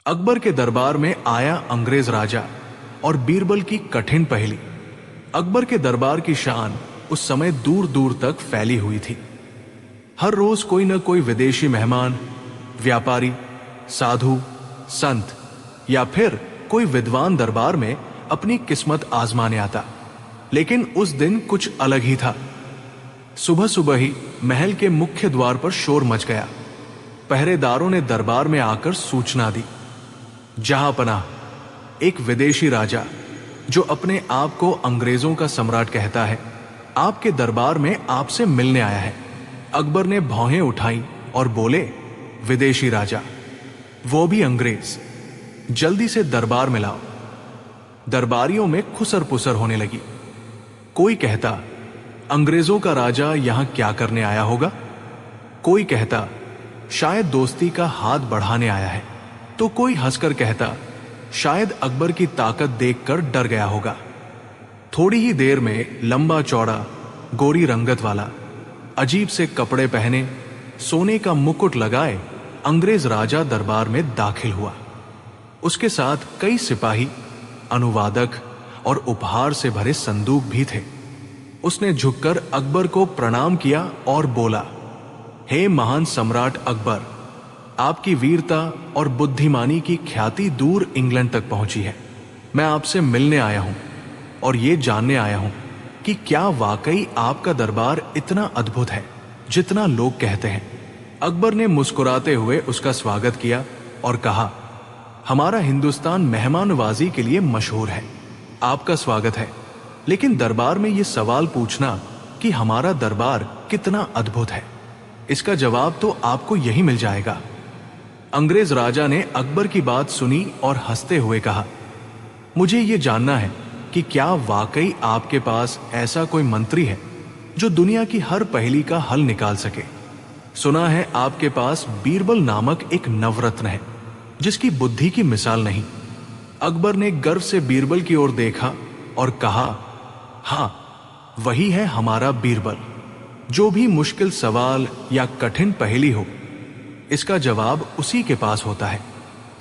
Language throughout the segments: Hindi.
अकबर के दरबार में आया अंग्रेज राजा और बीरबल की कठिन पहेली। अकबर के दरबार की शान उस समय दूर दूर तक फैली हुई थी। हर रोज कोई न कोई विदेशी मेहमान, व्यापारी, साधु, संत या फिर कोई विद्वान दरबार में अपनी किस्मत आजमाने आता। लेकिन उस दिन कुछ अलग ही था। सुबह सुबह ही महल के मुख्य द्वार पर शोर मच गया। पहरेदारों ने दरबार में आकर सूचना दी। जहांपनाह, एक विदेशी राजा जो अपने आप को अंग्रेजों का सम्राट कहता है, आपके दरबार में आपसे मिलने आया है। अकबर ने भौहें उठाई और बोले, विदेशी राजा, वो भी अंग्रेज, जल्दी से दरबार में लाओ। दरबारियों में खुसर पुसर होने लगी। कोई कहता, अंग्रेजों का राजा यहां क्या करने आया होगा। कोई कहता, शायद दोस्ती का हाथ बढ़ाने आया है। तो कोई हंसकर कहता, शायद अकबर की ताकत देखकर डर गया होगा। थोड़ी ही देर में लंबा चौड़ा, गोरी रंगत वाला, अजीब से कपड़े पहने, सोने का मुकुट लगाए अंग्रेज राजा दरबार में दाखिल हुआ। उसके साथ कई सिपाही, अनुवादक और उपहार से भरे संदूक भी थे। उसने झुककर अकबर को प्रणाम किया और बोला, हे महान सम्राट अकबर, आपकी वीरता और बुद्धिमानी की ख्याति दूर इंग्लैंड तक पहुंची है। मैं आपसे मिलने आया हूं और ये जानने आया हूं कि क्या वाकई आपका दरबार इतना अद्भुत है जितना लोग कहते हैं। अकबर ने मुस्कुराते हुए उसका स्वागत किया और कहा, हमारा हिंदुस्तान मेहमानवाजी के लिए मशहूर है। आपका स्वागत है, लेकिन दरबार में यह सवाल पूछना कि हमारा दरबार कितना अद्भुत है, इसका जवाब तो आपको यही मिल जाएगा। अंग्रेज राजा ने अकबर की बात सुनी और हंसते हुए कहा, मुझे ये जानना है कि क्या वाकई आपके पास ऐसा कोई मंत्री है जो दुनिया की हर पहेली का हल निकाल सके। सुना है आपके पास बीरबल नामक एक नवरत्न है जिसकी बुद्धि की मिसाल नहीं। अकबर ने गर्व से बीरबल की ओर देखा और कहा, हां, वही है हमारा बीरबल। जो भी मुश्किल सवाल या कठिन पहेली हो, इसका जवाब उसी के पास होता है।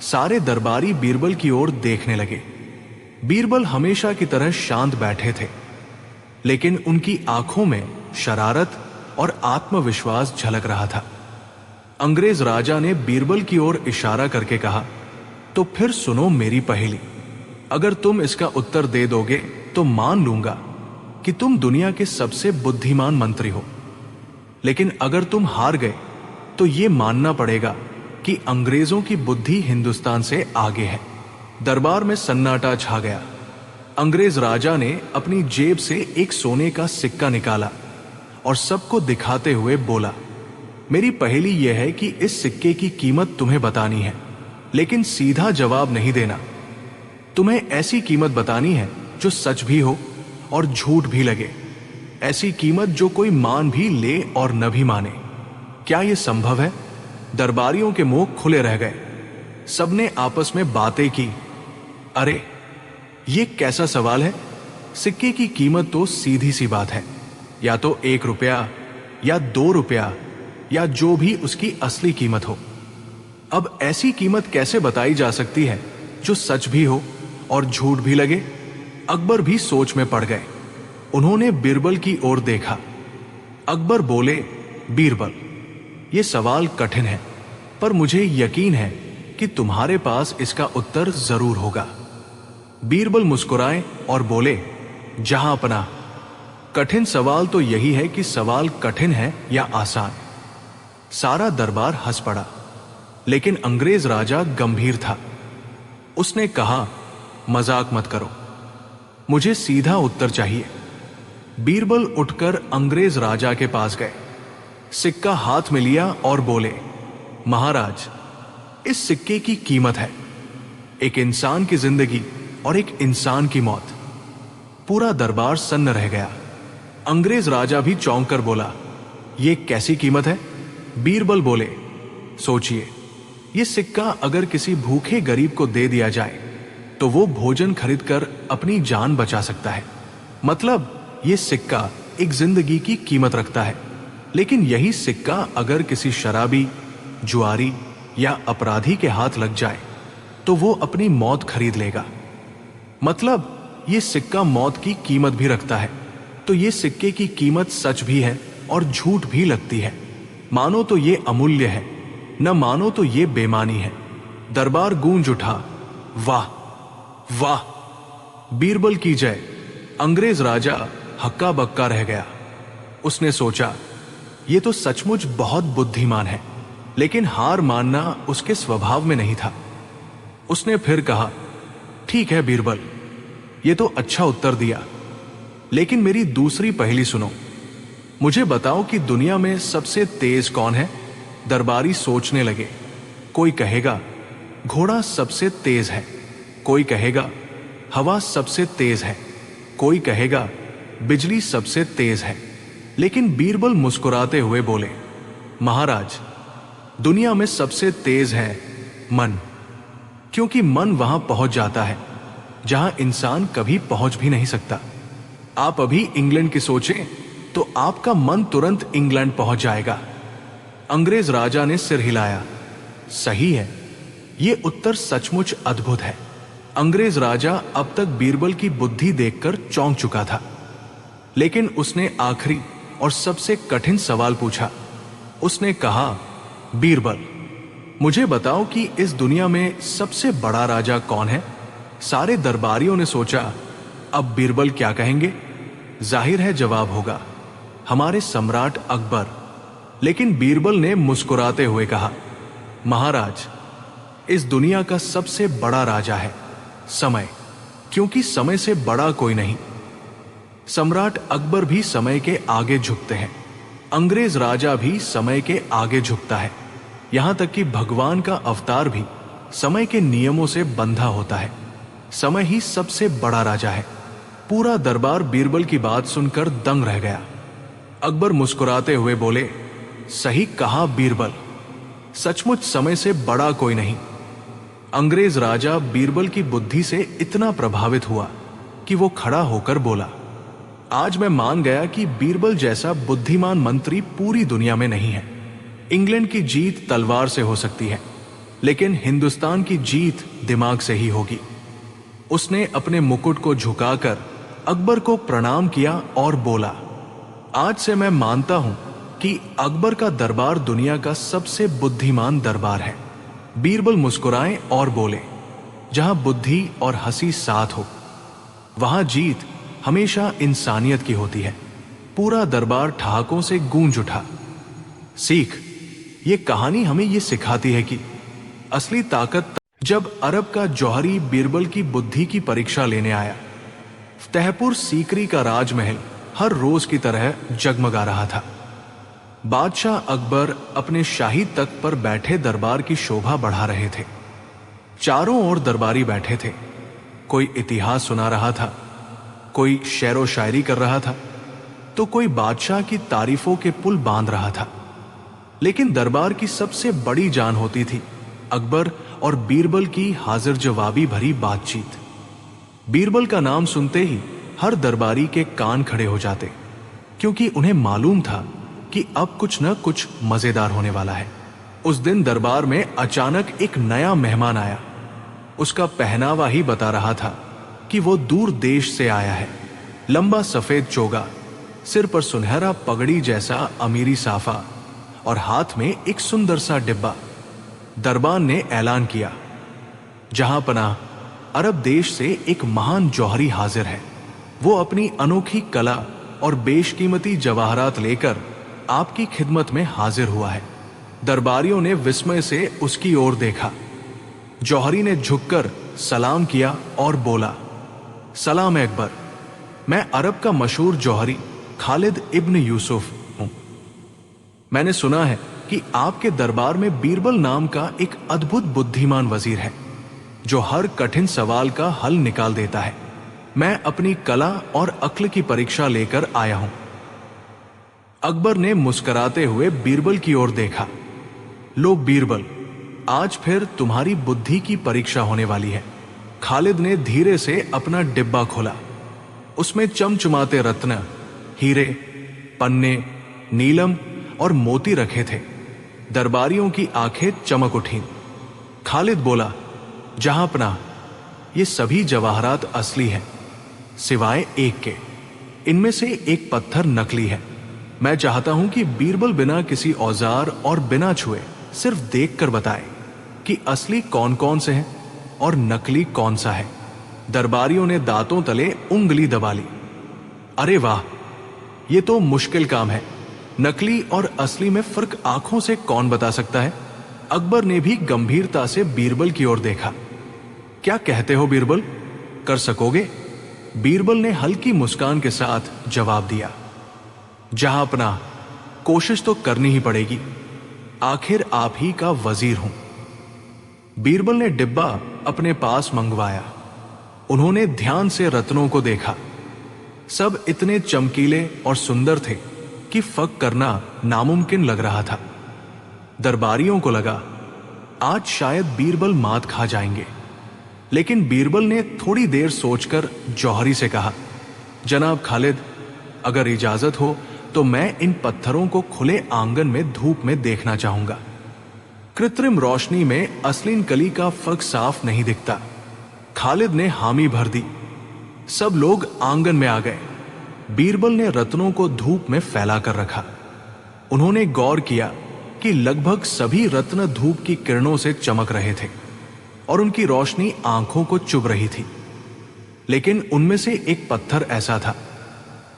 सारे दरबारी बीरबल की ओर देखने लगे। बीरबल हमेशा की तरह शांत बैठे थे, लेकिन उनकी आंखों में शरारत और आत्मविश्वास झलक रहा था। अंग्रेज राजा ने बीरबल की ओर इशारा करके कहा, तो फिर सुनो मेरी पहेली। अगर तुम इसका उत्तर दे दोगे तो मान लूंगा कि तुम दुनिया के सबसे बुद्धिमान मंत्री हो। लेकिन अगर तुम हार गए तो यह मानना पड़ेगा कि अंग्रेजों की बुद्धि हिंदुस्तान से आगे है। दरबार में सन्नाटा छा गया। अंग्रेज राजा ने अपनी जेब से एक सोने का सिक्का निकाला और सबको दिखाते हुए बोला, मेरी पहेली यह है कि इस सिक्के की कीमत तुम्हें बतानी है, लेकिन सीधा जवाब नहीं देना। तुम्हें ऐसी कीमत बतानी है जो सच भी हो और झूठ भी लगे। ऐसी कीमत जो कोई मान भी ले और न भी माने। क्या यह संभव है? दरबारियों के मुंह खुले रह गए। सबने आपस में बातें की, अरे ये कैसा सवाल है? सिक्के की कीमत तो सीधी सी बात है, या तो 1 रुपया या 2 रुपया या जो भी उसकी असली कीमत हो। अब ऐसी कीमत कैसे बताई जा सकती है जो सच भी हो और झूठ भी लगे? अकबर भी सोच में पड़ गए। उन्होंने बीरबल की ओर देखा। अकबर बोले, बीरबल, ये सवाल कठिन है, पर मुझे यकीन है कि तुम्हारे पास इसका उत्तर जरूर होगा। बीरबल मुस्कुराए और बोले, जहांपनाह, कठिन सवाल तो यही है कि सवाल कठिन है या आसान। सारा दरबार हंस पड़ा, लेकिन अंग्रेज राजा गंभीर था। उसने कहा, मजाक मत करो, मुझे सीधा उत्तर चाहिए। बीरबल उठकर अंग्रेज राजा के पास गए, सिक्का हाथ में लिया और बोले, महाराज, इस सिक्के की कीमत है एक इंसान की जिंदगी और एक इंसान की मौत। पूरा दरबार सन्न रह गया। अंग्रेज राजा भी चौंक कर बोला, यह कैसी कीमत है? बीरबल बोले, सोचिए, यह सिक्का अगर किसी भूखे गरीब को दे दिया जाए तो वो भोजन खरीदकर अपनी जान बचा सकता है। मतलब यह सिक्का एक जिंदगी की कीमत रखता है। लेकिन यही सिक्का अगर किसी शराबी, जुआरी या अपराधी के हाथ लग जाए तो वो अपनी मौत खरीद लेगा। मतलब ये सिक्का मौत की कीमत भी रखता है, तो ये सिक्के की कीमत सच भी है और झूठ भी लगती है। मानो तो ये अमूल्य है, न मानो तो ये बेमानी है। दरबार गूंज उठा, वाह वाह, बीरबल की जय। अंग्रेज राजा हक्का बक्का रह गया। उसने सोचा, ये तो सचमुच बहुत बुद्धिमान है, लेकिन हार मानना उसके स्वभाव में नहीं था। उसने फिर कहा, ठीक है बीरबल, ये तो अच्छा उत्तर दिया, लेकिन मेरी दूसरी पहेली सुनो। मुझे बताओ कि दुनिया में सबसे तेज कौन है? दरबारी सोचने लगे। कोई कहेगा घोड़ा सबसे तेज है, कोई कहेगा हवा सबसे तेज है, कोई कहेगा बिजली सबसे तेज है। लेकिन बीरबल मुस्कुराते हुए बोले, महाराज, दुनिया में सबसे तेज है मन, क्योंकि मन वहां पहुंच जाता है जहां इंसान कभी पहुंच भी नहीं सकता। आप अभी इंग्लैंड की सोचें तो आपका मन तुरंत इंग्लैंड पहुंच जाएगा। अंग्रेज राजा ने सिर हिलाया। सही है, यह उत्तर सचमुच अद्भुत है। अंग्रेज राजा अब तक बीरबल की बुद्धि देखकर चौंक चुका था, लेकिन उसने आखिरी और सबसे कठिन सवाल पूछा। उसने कहा, बीरबल, मुझे बताओ कि इस दुनिया में सबसे बड़ा राजा कौन है? सारे दरबारियों ने सोचा, अब बीरबल क्या कहेंगे? जाहिर है जवाब होगा, हमारे सम्राट अकबर। लेकिन बीरबल ने मुस्कुराते हुए कहा, महाराज, इस दुनिया का सबसे बड़ा राजा है समय, क्योंकि समय से बड़ा कोई नहीं। सम्राट अकबर भी समय के आगे झुकते हैं, अंग्रेज राजा भी समय के आगे झुकता है, यहां तक कि भगवान का अवतार भी समय के नियमों से बंधा होता है। समय ही सबसे बड़ा राजा है। पूरा दरबार बीरबल की बात सुनकर दंग रह गया। अकबर मुस्कुराते हुए बोले, सही कहा बीरबल, सचमुच समय से बड़ा कोई नहीं। अंग्रेज राजा बीरबल की बुद्धि से इतना प्रभावित हुआ कि वो खड़ा होकर बोला, आज मैं मान गया कि बीरबल जैसा बुद्धिमान मंत्री पूरी दुनिया में नहीं है। इंग्लैंड की जीत तलवार से हो सकती है, लेकिन हिंदुस्तान की जीत दिमाग से ही होगी। उसने अपने मुकुट को झुकाकर अकबर को प्रणाम किया और बोला, आज से मैं मानता हूं कि अकबर का दरबार दुनिया का सबसे बुद्धिमान दरबार है। बीरबल मुस्कुराए और बोले, जहां बुद्धि और हंसी साथ हो, वहां जीत हमेशा इंसानियत की होती है। पूरा दरबार ठहाकों से गूंज उठा। सीख, ये कहानी हमें ये सिखाती है कि असली ताकत जब अरब का जौहरी बीरबल की बुद्धि की परीक्षा लेने आया। फतेहपुर सीकरी का राजमहल हर रोज की तरह जगमगा रहा था। बादशाह अकबर अपने शाही तख्त पर बैठे दरबार की शोभा बढ़ा रहे थे। चारों ओर दरबारी बैठे थे। कोई इतिहास सुना रहा था, कोई शेरो शायरी कर रहा था, तो कोई बादशाह की तारीफों के पुल बांध रहा था। लेकिन दरबार की सबसे बड़ी जान होती थी अकबर और बीरबल की हाजिर जवाबी भरी बातचीत। बीरबल का नाम सुनते ही हर दरबारी के कान खड़े हो जाते, क्योंकि उन्हें मालूम था कि अब कुछ न कुछ मजेदार होने वाला है। उस दिन दरबार में अचानक एक नया मेहमान आया। उसका पहनावा ही बता रहा था कि वो दूर देश से आया है। लंबा सफेद चोगा, सिर पर सुनहरा पगड़ी जैसा अमीरी साफा और हाथ में एक सुंदर सा डिब्बा। दरबान ने ऐलान किया, जहां पनाह, अरब देश से एक महान जौहरी हाजिर है। वो अपनी अनोखी कला और बेशकीमती जवाहरात लेकर आपकी खिदमत में हाजिर हुआ है। दरबारियों ने विस्मय से उसकी ओर देखा। जौहरी ने झुककर सलाम किया और बोला, सलाम अकबर, मैं अरब का मशहूर जौहरी खालिद इब्न यूसुफ हूं। मैंने सुना है कि आपके दरबार में बीरबल नाम का एक अद्भुत बुद्धिमान वजीर है, जो हर कठिन सवाल का हल निकाल देता है। मैं अपनी कला और अक्ल की परीक्षा लेकर आया हूं। अकबर ने मुस्कुराते हुए बीरबल की ओर देखा। लो बीरबल, आज फिर तुम्हारी बुद्धि की परीक्षा होने वाली है। खालिद ने धीरे से अपना डिब्बा खोला। उसमें चमचमाते रत्न, हीरे, पन्ने, नीलम और मोती रखे थे। दरबारियों की आंखें चमक उठीं। खालिद बोला, जहां पनाह, ये सभी जवाहरात असली हैं सिवाय एक के। इनमें से एक पत्थर नकली है। मैं चाहता हूं कि बीरबल बिना किसी औजार और बिना छुए सिर्फ देखकर बताए कि असली कौन कौन से हैं और नकली कौन सा है। दरबारियों ने दांतों तले उंगली दबा ली। अरे वाह, ये तो मुश्किल काम है। नकली और असली में फर्क आंखों से कौन बता सकता है? अकबर ने भी गंभीरता से बीरबल की ओर देखा। क्या कहते हो बीरबल, कर सकोगे? बीरबल ने हल्की मुस्कान के साथ जवाब दिया। जहां पनाह, कोशिश तो करनी ही पड़ेगी। आखिर आप ही का वजीर हूं। बीरबल ने डिब्बा अपने पास मंगवाया। उन्होंने ध्यान से रत्नों को देखा। सब इतने चमकीले और सुंदर थे कि फक करना नामुमकिन लग रहा था। दरबारियों को लगा आज शायद बीरबल मात खा जाएंगे, लेकिन बीरबल ने थोड़ी देर सोचकर जौहरी से कहा, जनाब खालिद, अगर इजाजत हो तो मैं इन पत्थरों को खुले आंगन में धूप में देखना चाहूंगा। कृत्रिम रोशनी में असलीन कली का फर्क साफ नहीं दिखता। खालिद ने हामी भर दी। सब लोग आंगन में आ गए। बीरबल ने रत्नों को धूप में फैला कर रखा। उन्होंने गौर किया कि लगभग सभी रत्न धूप की किरणों से चमक रहे थे और उनकी रोशनी आंखों को चुभ रही थी। लेकिन उनमें से एक पत्थर ऐसा था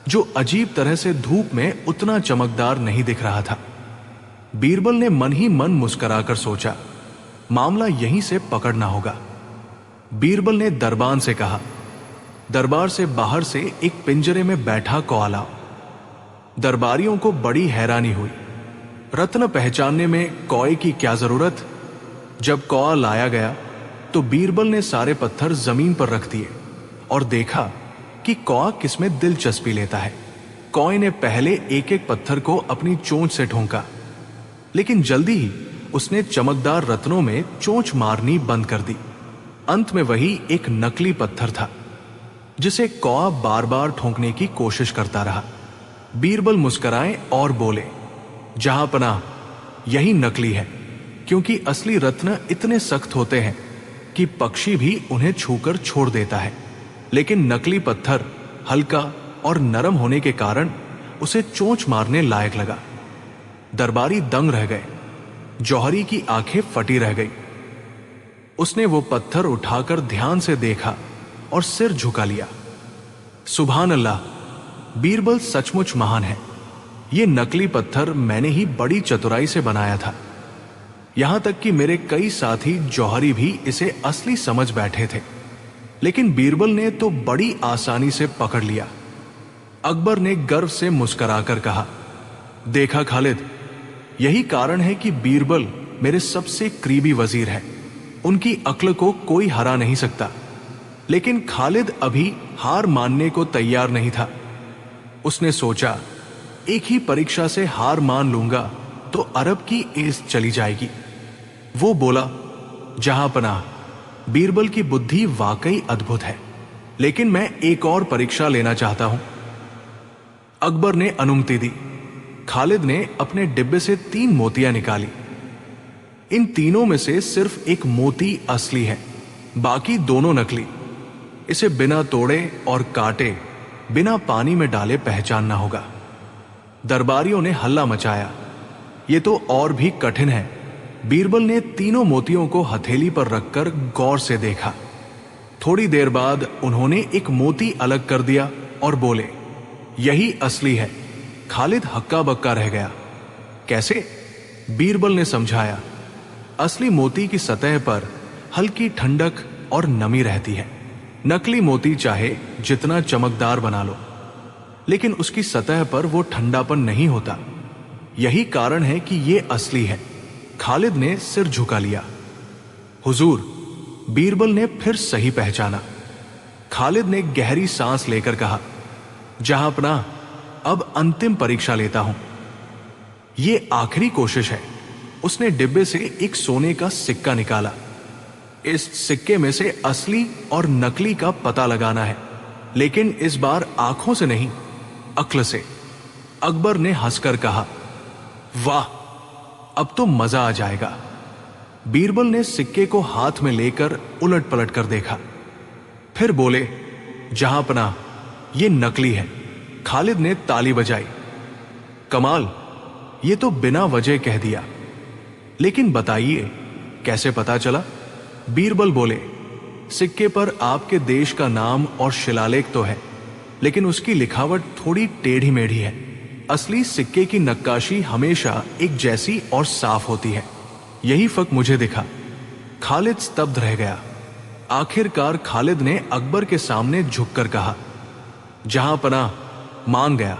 जो अजीब तरह से धूप में उतना चमकदार नहीं दिख रहा था। बीरबल ने मन ही मन मुस्कुराकर सोचा, मामला यहीं से पकड़ना होगा। बीरबल ने दरबान से कहा, दरबार से बाहर से एक पिंजरे में बैठा कौआ लाओ। दरबारियों को बड़ी हैरानी हुई। रत्न पहचानने में कौए की क्या जरूरत? जब कौआ लाया गया तो बीरबल ने सारे पत्थर जमीन पर रख दिए और देखा कि कौआ किसमें दिलचस्पी लेता है। कौए ने पहले एक एक पत्थर को अपनी चोंच से ठोंका, लेकिन जल्दी ही उसने चमकदार रत्नों में चोंच मारनी बंद कर दी। अंत में वही एक नकली पत्थर था जिसे कौआ बार बार ठोंकने की कोशिश करता रहा। बीरबल मुस्कुराए और बोले, जहां पनाह, यही नकली है, क्योंकि असली रत्न इतने सख्त होते हैं कि पक्षी भी उन्हें छूकर छोड़ देता है, लेकिन नकली पत्थर हल्का और नरम होने के कारण उसे चोंच मारने लायक लगा। दरबारी दंग रह गए। जौहरी की आंखें फटी रह गई। उसने वो पत्थर उठाकर ध्यान से देखा और सिर झुका लिया। सुभान अल्लाह, बीरबल सचमुच महान है। ये नकली पत्थर मैंने ही बड़ी चतुराई से बनाया था। यहां तक कि मेरे कई साथी जौहरी भी इसे असली समझ बैठे थे, लेकिन बीरबल ने तो बड़ी आसानी से पकड़ लिया। अकबर ने गर्व से मुस्कुराकर कहा, देखा खालिद, यही कारण है कि बीरबल मेरे सबसे करीबी वजीर है। उनकी अक्ल को कोई हरा नहीं सकता। लेकिन खालिद अभी हार मानने को तैयार नहीं था। उसने सोचा, एक ही परीक्षा से हार मान लूंगा तो अरब की एस चली जाएगी। वो बोला, जहां पनाह, बीरबल की बुद्धि वाकई अद्भुत है, लेकिन मैं एक और परीक्षा लेना चाहता हूं। अकबर ने अनुमति दी। खालिद ने अपने डिब्बे से 3 मोतियां निकाली। इन तीनों में से सिर्फ एक मोती असली है, बाकी दोनों नकली। इसे बिना तोड़े और काटे, बिना पानी में डाले पहचानना होगा। दरबारियों ने हल्ला मचाया, ये तो और भी कठिन है। बीरबल ने तीनों मोतियों को हथेली पर रखकर गौर से देखा। थोड़ी देर बाद उन्होंने एक मोती अलग कर दिया और बोले, यही असली है। खालिद हक्का बक्का रह गया। कैसे? बीरबल ने समझाया, असली मोती की सतह पर हल्की ठंडक और नमी रहती है। नकली मोती चाहे जितना चमकदार बना लो, लेकिन उसकी सतह पर वो ठंडापन नहीं होता। यही कारण है कि ये असली है। खालिद ने सिर झुका लिया। हुजूर, बीरबल ने फिर सही पहचाना। खालिद ने गहरी सांस लेकर कहा, जहां पनाह, अब अंतिम परीक्षा लेता हूं। ये आखिरी कोशिश है। उसने डिब्बे से एक सोने का सिक्का निकाला। इस सिक्के में से असली और नकली का पता लगाना है, लेकिन इस बार आंखों से नहीं, अक्ल से। अकबर ने हंसकर कहा, वाह, अब तो मजा आ जाएगा। बीरबल ने सिक्के को हाथ में लेकर उलट पलट कर देखा, फिर बोले, जहांपनाह, ये नकली है। खालिद ने ताली बजाई। कमाल, ये तो बिना वजह कह दिया। लेकिन बताइए, कैसे पता चला? बीरबल बोले, सिक्के पर आपके देश का नाम और शिलालेख तो है, लेकिन उसकी लिखावट थोड़ी टेढ़ी मेढ़ी है। असली सिक्के की नक्काशी हमेशा एक जैसी और साफ होती है। यही फर्क मुझे दिखा। खालिद स्तब्ध रह गया। आखिरकार खालिद ने अकबर के सामने झुककर कहा, जहांपनाह, मान गया।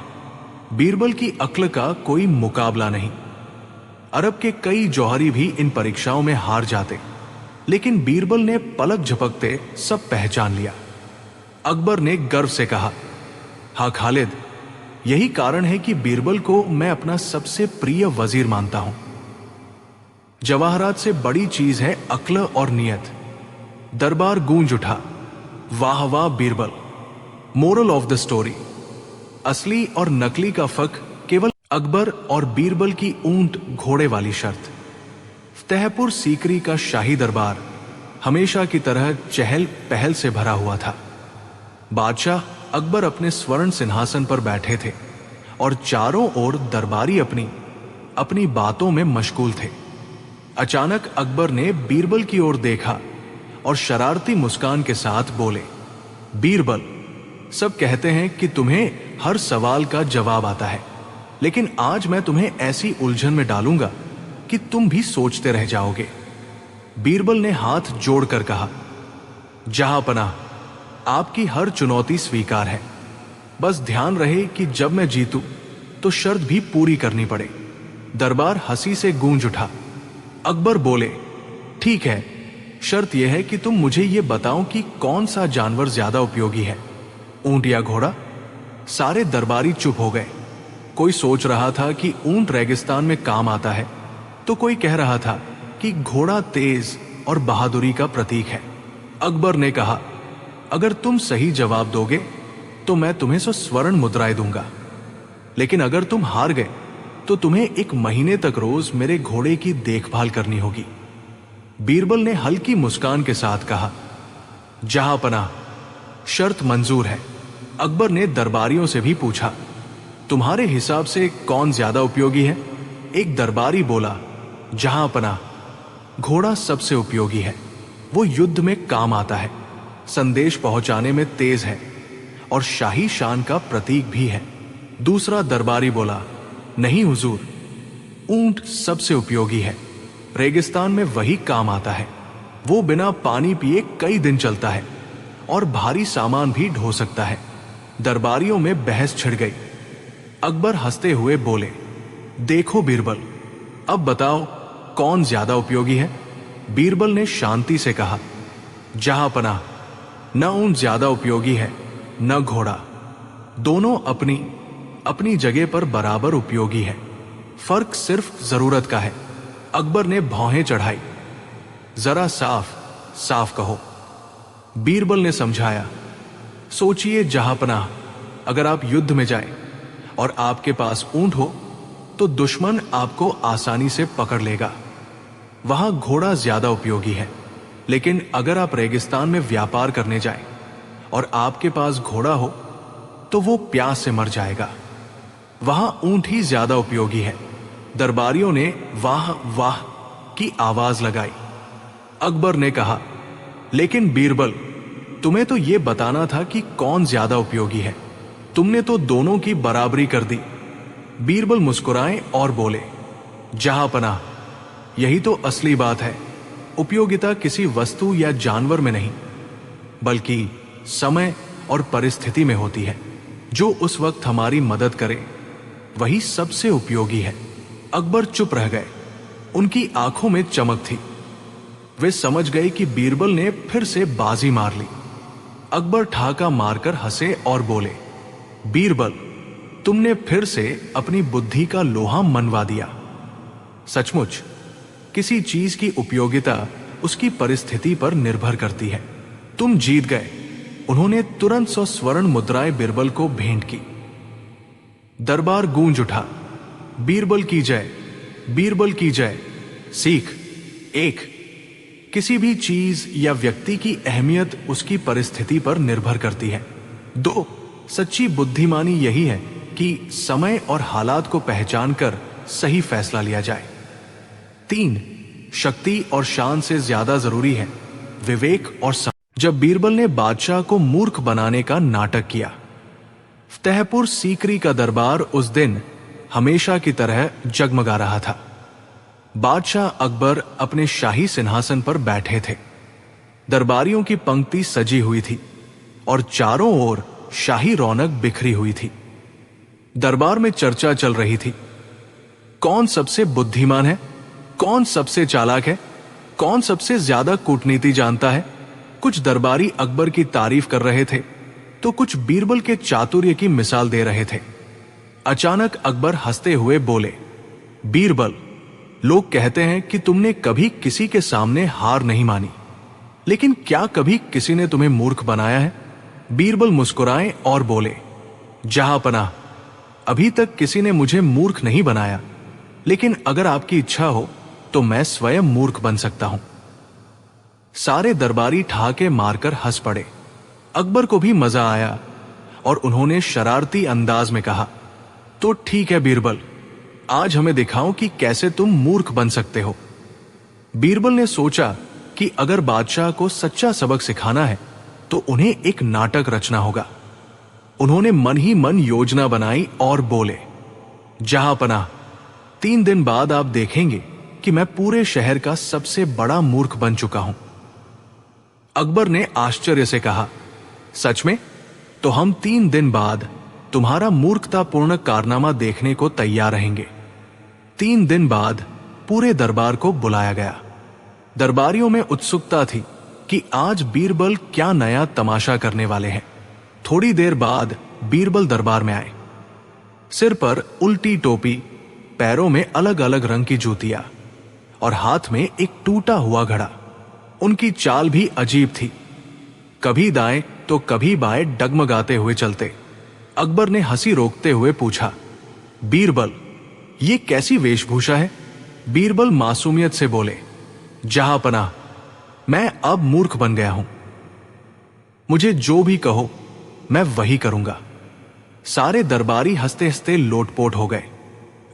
बीरबल की अक्ल का कोई मुकाबला नहीं। अरब के कई जौहरी भी इन परीक्षाओं में हार जाते, लेकिन बीरबल ने पलक झपकते सब पहचान लिया। अकबर ने गर्व से कहा, हाँ खालिद, यही कारण है कि बीरबल को मैं अपना सबसे प्रिय वजीर मानता हूं। जवाहरात से बड़ी चीज है अक्ल और नियत। दरबार गूंज उठा, वाह वाह Birbal. Moral of the story, असली और नकली का फर्क केवल अकबर और बीरबल की ऊंट घोड़े वाली शर्त। फतेहपुर सीकरी का शाही दरबार हमेशा की तरह चहल पहल से भरा हुआ था। बादशाह अकबर अपने स्वर्ण सिंहासन पर बैठे थे और चारों ओर दरबारी अपनी अपनी बातों में मशगूल थे। अचानक अकबर ने बीरबल की ओर देखा और शरारती मुस्कान के साथ बोले, बीरबल, सब कहते हैं कि तुम्हें हर सवाल का जवाब आता है, लेकिन आज मैं तुम्हें ऐसी उलझन में डालूंगा कि तुम भी सोचते रह जाओगे। बीरबल ने हाथ जोड़कर कहा, जहांपनाह, आपकी हर चुनौती स्वीकार है। बस ध्यान रहे कि जब मैं जीतूं तो शर्त भी पूरी करनी पड़े। दरबार हंसी से गूंज उठा। अकबर बोले, ठीक है, शर्त यह है कि तुम मुझे यह बताओ कि कौन सा जानवर ज्यादा उपयोगी है, ऊंट या घोड़ा? सारे दरबारी चुप हो गए। कोई सोच रहा था कि ऊंट रेगिस्तान में काम आता है, तो कोई कह रहा था कि घोड़ा तेज और बहादुरी का प्रतीक है। अकबर ने कहा, अगर तुम सही जवाब दोगे तो मैं तुम्हें 100 स्वर्ण मुद्राएं दूंगा, लेकिन अगर तुम हार गए तो तुम्हें 1 महीने तक रोज मेरे घोड़े की देखभाल करनी होगी। बीरबल ने हल्की मुस्कान के साथ कहा, जहांपनाह, शर्त मंजूर है। अकबर ने दरबारियों से भी पूछा, तुम्हारे हिसाब से कौन ज्यादा उपयोगी है? एक दरबारी बोला, जहांपनाह, घोड़ा सबसे उपयोगी है। वो युद्ध में काम आता है, संदेश पहुंचाने में तेज है और शाही शान का प्रतीक भी है। दूसरा दरबारी बोला, नहीं हुजूर, ऊंट सबसे उपयोगी है। रेगिस्तान में वही काम आता है। वो बिना पानी पिए कई दिन चलता है और भारी सामान भी ढो सकता है। दरबारियों में बहस छिड़ गई। अकबर हंसते हुए बोले, देखो बीरबल, अब बताओ कौन ज्यादा उपयोगी है? बीरबल ने शांति से कहा, जहांपनाह, न ऊंट ज्यादा उपयोगी है न घोड़ा। दोनों अपनी अपनी जगह पर बराबर उपयोगी है। फर्क सिर्फ जरूरत का है। अकबर ने भौहें चढ़ाई। जरा साफ साफ कहो। बीरबल ने समझाया, सोचिए जहांपनाह, अगर आप युद्ध में जाएं और आपके पास ऊंट हो तो दुश्मन आपको आसानी से पकड़ लेगा। वहां घोड़ा ज्यादा उपयोगी है, लेकिन अगर आप रेगिस्तान में व्यापार करने जाएं और आपके पास घोड़ा हो तो वो प्यास से मर जाएगा। वहां ऊंट ही ज्यादा उपयोगी है। दरबारियों ने वाह वाह की आवाज लगाई। अकबर ने कहा, लेकिन बीरबल, तुम्हें तो यह बताना था कि कौन ज्यादा उपयोगी है। तुमने तो दोनों की बराबरी कर दी। बीरबल मुस्कुराए और बोले, जहांपनाह, यही तो असली बात है। उपयोगिता किसी वस्तु या जानवर में नहीं, बल्कि समय और परिस्थिति में होती है। जो उस वक्त हमारी मदद करे वही सबसे उपयोगी है। अकबर चुप रह गए। उनकी आंखों में चमक थी। वे समझ गए कि बीरबल ने फिर से बाजी मार ली। अकबर ठहाका मारकर हंसे और बोले, बीरबल, तुमने फिर से अपनी बुद्धि का लोहा मनवा दिया। सचमुच किसी चीज की उपयोगिता उसकी परिस्थिति पर निर्भर करती है। तुम जीत गए। उन्होंने तुरंत 100 स्वर्ण मुद्राएं बीरबल को भेंट की। दरबार गूंज उठा, बीरबल की जय, बीरबल की जय। सीख, एक, किसी भी चीज या व्यक्ति की अहमियत उसकी परिस्थिति पर निर्भर करती है। 2, सच्ची बुद्धिमानी यही है कि समय और हालात को पहचान कर सही फैसला लिया जाए। 3, शक्ति और शान से ज्यादा जरूरी है विवेक और समझ। जब बीरबल ने बादशाह को मूर्ख बनाने का नाटक किया, फतेहपुर सीकरी का दरबार उस दिन हमेशा की तरह जगमगा रहा था। बादशाह अकबर अपने शाही सिंहासन पर बैठे थे। दरबारियों की पंक्ति सजी हुई थी और चारों ओर शाही रौनक बिखरी हुई थी। दरबार में चर्चा चल रही थी, कौन सबसे बुद्धिमान है, कौन सबसे चालाक है, कौन सबसे ज्यादा कूटनीति जानता है। कुछ दरबारी अकबर की तारीफ कर रहे थे तो कुछ बीरबल के चातुर्य की मिसाल दे रहे थे। अचानक अकबर हंसते हुए बोले, बीरबल, लोग कहते हैं कि तुमने कभी किसी के सामने हार नहीं मानी, लेकिन क्या कभी किसी ने तुम्हें मूर्ख बनाया है? बीरबल मुस्कुराए और बोले, जहांपनाह, अभी तक किसी ने मुझे मूर्ख नहीं बनाया, लेकिन अगर आपकी इच्छा हो तो मैं स्वयं मूर्ख बन सकता हूं। सारे दरबारी ठहाके मारकर हंस पड़े। अकबर को भी मजा आया और उन्होंने शरारती अंदाज में कहा, तो ठीक है बीरबल, आज हमें दिखाओ कि कैसे तुम मूर्ख बन सकते हो। बीरबल ने सोचा कि अगर बादशाह को सच्चा सबक सिखाना है तो उन्हें एक नाटक रचना होगा। उन्होंने मन ही मन योजना बनाई और बोले, जहांपनाह, 3 दिन बाद आप देखेंगे कि मैं पूरे शहर का सबसे बड़ा मूर्ख बन चुका हूं। अकबर ने आश्चर्य से कहा, सच में? तो हम 3 दिन बाद तुम्हारा मूर्खतापूर्ण कारनामा देखने को तैयार रहेंगे। 3 दिन बाद पूरे दरबार को बुलाया गया। दरबारियों में उत्सुकता थी कि आज बीरबल क्या नया तमाशा करने वाले हैं। थोड़ी देर बाद बीरबल दरबार में आए। सिर पर उल्टी टोपी, पैरों में अलग अलग रंग की जूतियां और हाथ में एक टूटा हुआ घड़ा। उनकी चाल भी अजीब थी, कभी दाएं तो कभी बाएं डगमगाते हुए चलते। अकबर ने हंसी रोकते हुए पूछा, बीरबल, ये कैसी वेशभूषा है? बीरबल मासूमियत से बोले, जहांपनाह, मैं अब मूर्ख बन गया हूं। मुझे जो भी कहो मैं वही करूंगा। सारे दरबारी हंसते हंसते लोटपोट हो गए।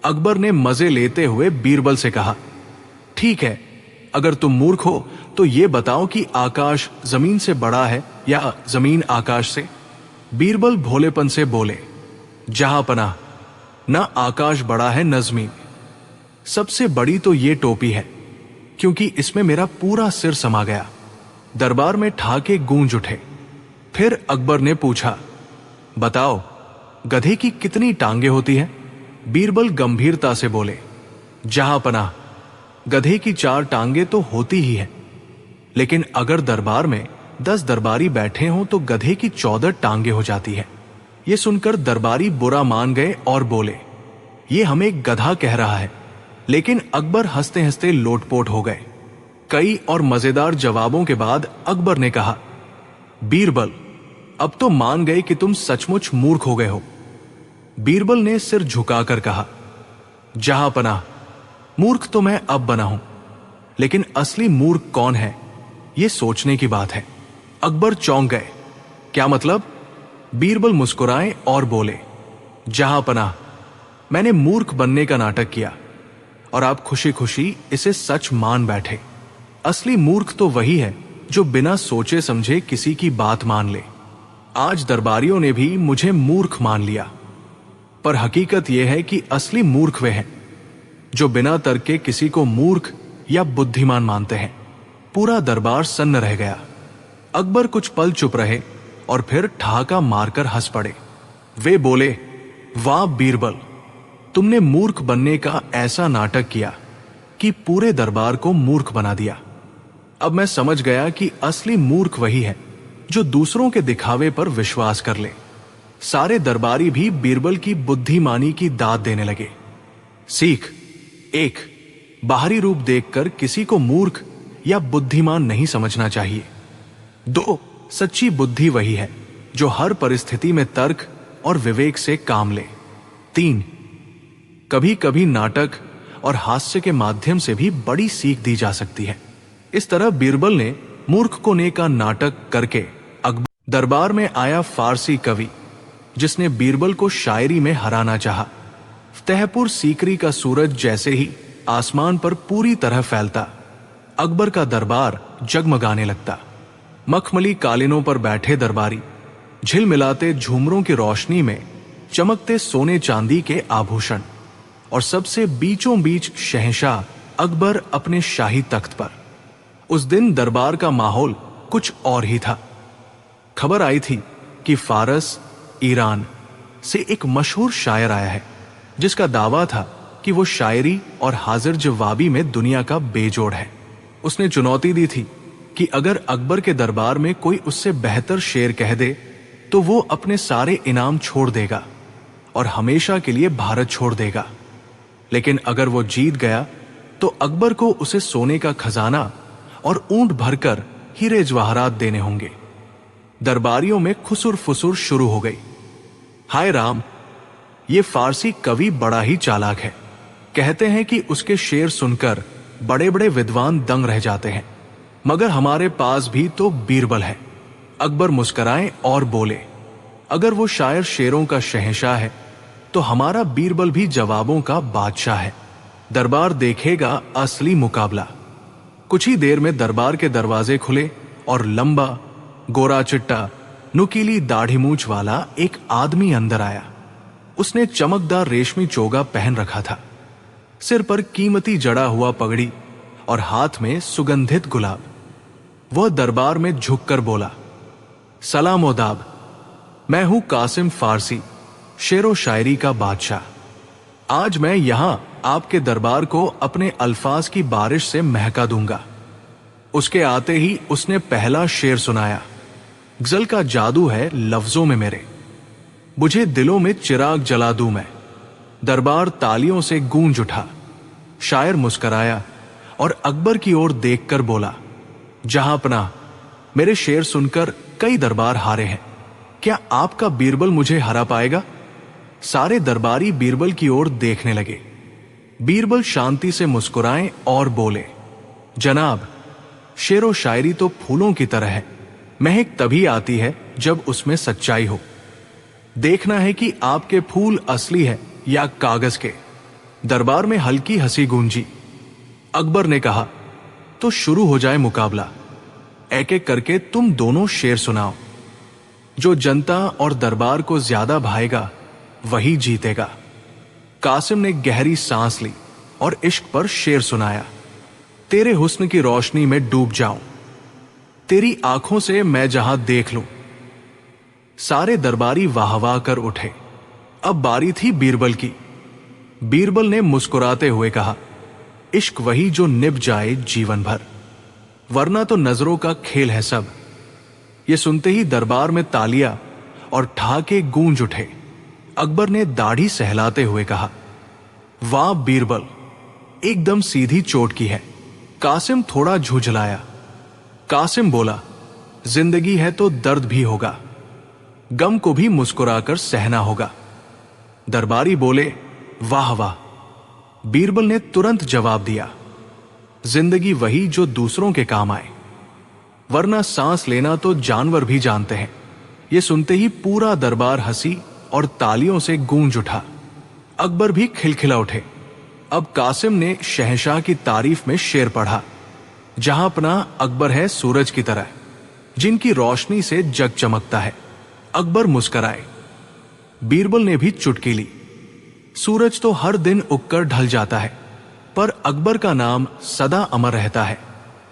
अकबर ने मजे लेते हुए बीरबल से कहा, ठीक है, अगर तुम मूर्ख हो तो ये बताओ कि आकाश जमीन से बड़ा है या जमीन आकाश से? बीरबल भोलेपन से बोले, जहांपनाह, न आकाश बड़ा है न जमीन। सबसे बड़ी तो ये टोपी है, क्योंकि इसमें मेरा पूरा सिर समा गया। दरबार में ठहाके गूंज उठे। फिर अकबर ने पूछा, बताओ, गधे की कितनी टांगे होती हैं? बीरबल गंभीरता से बोले, जहांपनाह, गधे की 4 टांगे तो होती ही है, लेकिन अगर दरबार में 10 दरबारी बैठे हों तो गधे की 14 टांगे हो जाती है। यह सुनकर दरबारी बुरा मान गए और बोले, ये हमें गधा कह रहा है। लेकिन अकबर हंसते हंसते लोटपोट हो गए। कई और मजेदार जवाबों के बाद अकबर ने कहा, बीरबल, अब तो मान गए कि तुम सचमुच मूर्ख हो गए हो। बीरबल ने सिर झुकाकर कहा, जहांपनाह, मूर्ख तो मैं अब बना हूं, लेकिन असली मूर्ख कौन है यह सोचने की बात है। अकबर चौंक गए। क्या मतलब? बीरबल मुस्कुराए और बोले, जहांपनाह, मैंने मूर्ख बनने का नाटक किया और आप खुशी खुशी इसे सच मान बैठे। असली मूर्ख तो वही है जो बिना सोचे समझे किसी की बात मान ले। आज दरबारियों ने भी मुझे मूर्ख मान लिया, पर हकीकत यह है कि असली मूर्ख वे हैं जो बिना तर्क के किसी को मूर्ख या बुद्धिमान मानते हैं। पूरा दरबार सन्न रह गया। अकबर कुछ पल चुप रहे और फिर ठहाका मारकर हंस पड़े। वे बोले, वाह बीरबल, तुमने मूर्ख बनने का ऐसा नाटक किया कि पूरे दरबार को मूर्ख बना दिया। अब मैं समझ गया कि असली मूर्ख वही है जो दूसरों के दिखावे पर विश्वास कर ले। सारे दरबारी भी बीरबल की बुद्धिमानी की दाद देने लगे। सीख: 1. बाहरी रूप देखकर किसी को मूर्ख या बुद्धिमान नहीं समझना चाहिए। 2. सच्ची बुद्धि वही है जो हर परिस्थिति में तर्क और विवेक से काम ले। 3. कभी कभी नाटक और हास्य के माध्यम से भी बड़ी सीख दी जा सकती है। इस तरह बीरबल ने मूर्ख को ने का नाटक करके अकबर दरबार में आया फारसी कवि, जिसने बीरबल को शायरी में हराना चाहा। फतेहपुर सीकरी का सूरज जैसे ही आसमान पर पूरी तरह फैलता, अकबर का दरबार जगमगाने लगता। मखमली कालीनों पर बैठे दरबारी झिलमिलाते झूमरों की रोशनी में चमकते सोने चांदी के आभूषण, और सबसे बीचों बीच शहंशाह अकबर अपने शाही तख्त पर। उस दिन दरबार का माहौल कुछ और ही था। खबर आई थी कि फारस, ईरान से एक मशहूर शायर आया है, जिसका दावा था कि वो शायरी और हाजिर जवाबी में दुनिया का बेजोड़ है। उसने चुनौती दी थी कि अगर अकबर के दरबार में कोई उससे बेहतर शेर कह दे तो वो अपने सारे इनाम छोड़ देगा और हमेशा के लिए भारत छोड़ देगा। लेकिन अगर वो जीत गया तो अकबर को उसे सोने का खजाना और ऊंट भरकर हीरे जवाहरात देने होंगे। दरबारियों में खुसुर फुसुर शुरू हो गई। हाय राम, ये फारसी कवि बड़ा ही चालाक है। कहते हैं कि उसके शेर सुनकर बड़े बड़े विद्वान दंग रह जाते हैं, मगर हमारे पास भी तो बीरबल है। अकबर मुस्कुराए और बोले, अगर वो शायर शेरों का शहंशाह है तो हमारा बीरबल भी जवाबों का बादशाह है। दरबार देखेगा असली मुकाबला। कुछ ही देर में दरबार के दरवाजे खुले और लंबा, गोरा चिट्टा, नुकीली दाढ़ी मूंछ वाला एक आदमी अंदर आया। उसने चमकदार रेशमी चोगा पहन रखा था, सिर पर कीमती जड़ा हुआ पगड़ी और हाथ में सुगंधित गुलाब। वह दरबार में झुककर बोला, सलाम ओदाब, मैं हूं कासिम फारसी, शेरो शायरी का बादशाह। आज मैं यहां आपके दरबार को अपने अल्फाज की बारिश से महका दूंगा। उसके आते ही उसने पहला शेर सुनाया। गजल का जादू है लफ्जों में मेरे, बुझे दिलों में चिराग जला दूं मैं। दरबार तालियों से गूंज उठा। शायर मुस्कराया और अकबर की ओर देखकर बोला, जहां अपना, मेरे शेर सुनकर कई दरबार हारे हैं, क्या आपका बीरबल मुझे हरा पाएगा? सारे दरबारी बीरबल की ओर देखने लगे। बीरबल शांति से मुस्कुराए और बोले, जनाब, शेरो शायरी तो फूलों की तरह है, महक तभी आती है जब उसमें सच्चाई हो। देखना है कि आपके फूल असली है या कागज के। दरबार में हल्की हंसी गूंजी। अकबर ने कहा, तो शुरू हो जाए मुकाबला। एक एक करके तुम दोनों शेर सुनाओ। जो जनता और दरबार को ज्यादा भाएगा वही जीतेगा। कासिम ने गहरी सांस ली और इश्क पर शेर सुनाया। तेरे हुस्न की रोशनी में डूब जाऊं, तेरी आंखों से मैं जहां देख लूं। सारे दरबारी वाह वाह कर उठे। अब बारी थी बीरबल की। बीरबल ने मुस्कुराते हुए कहा, इश्क वही जो निभ जाए जीवन भर, वरना तो नजरों का खेल है सब। ये सुनते ही दरबार में तालियां और ठहाके गूंज उठे। अकबर ने दाढ़ी सहलाते हुए कहा, वाह बीरबल, एकदम सीधी चोट की है। कासिम थोड़ा झुंझलाया। कासिम बोला, जिंदगी है तो दर्द भी होगा, गम को भी मुस्कुराकर सहना होगा। दरबारी बोले, वाह वाह। बीरबल ने तुरंत जवाब दिया, जिंदगी वही जो दूसरों के काम आए, वरना सांस लेना तो जानवर भी जानते हैं। यह सुनते ही पूरा दरबार हंसी और तालियों से गूंज उठा। अकबर भी खिलखिला उठे। अब कासिम ने शहंशाह की तारीफ में शेर पढ़ा, जहां अपना अकबर है सूरज की तरह, जिनकी रोशनी से जग चमकता है। अकबर मुस्कराए। बीरबल ने भी चुटकी ली। सूरज तो हर दिन उगकर ढल जाता है, पर अकबर का नाम सदा अमर रहता है।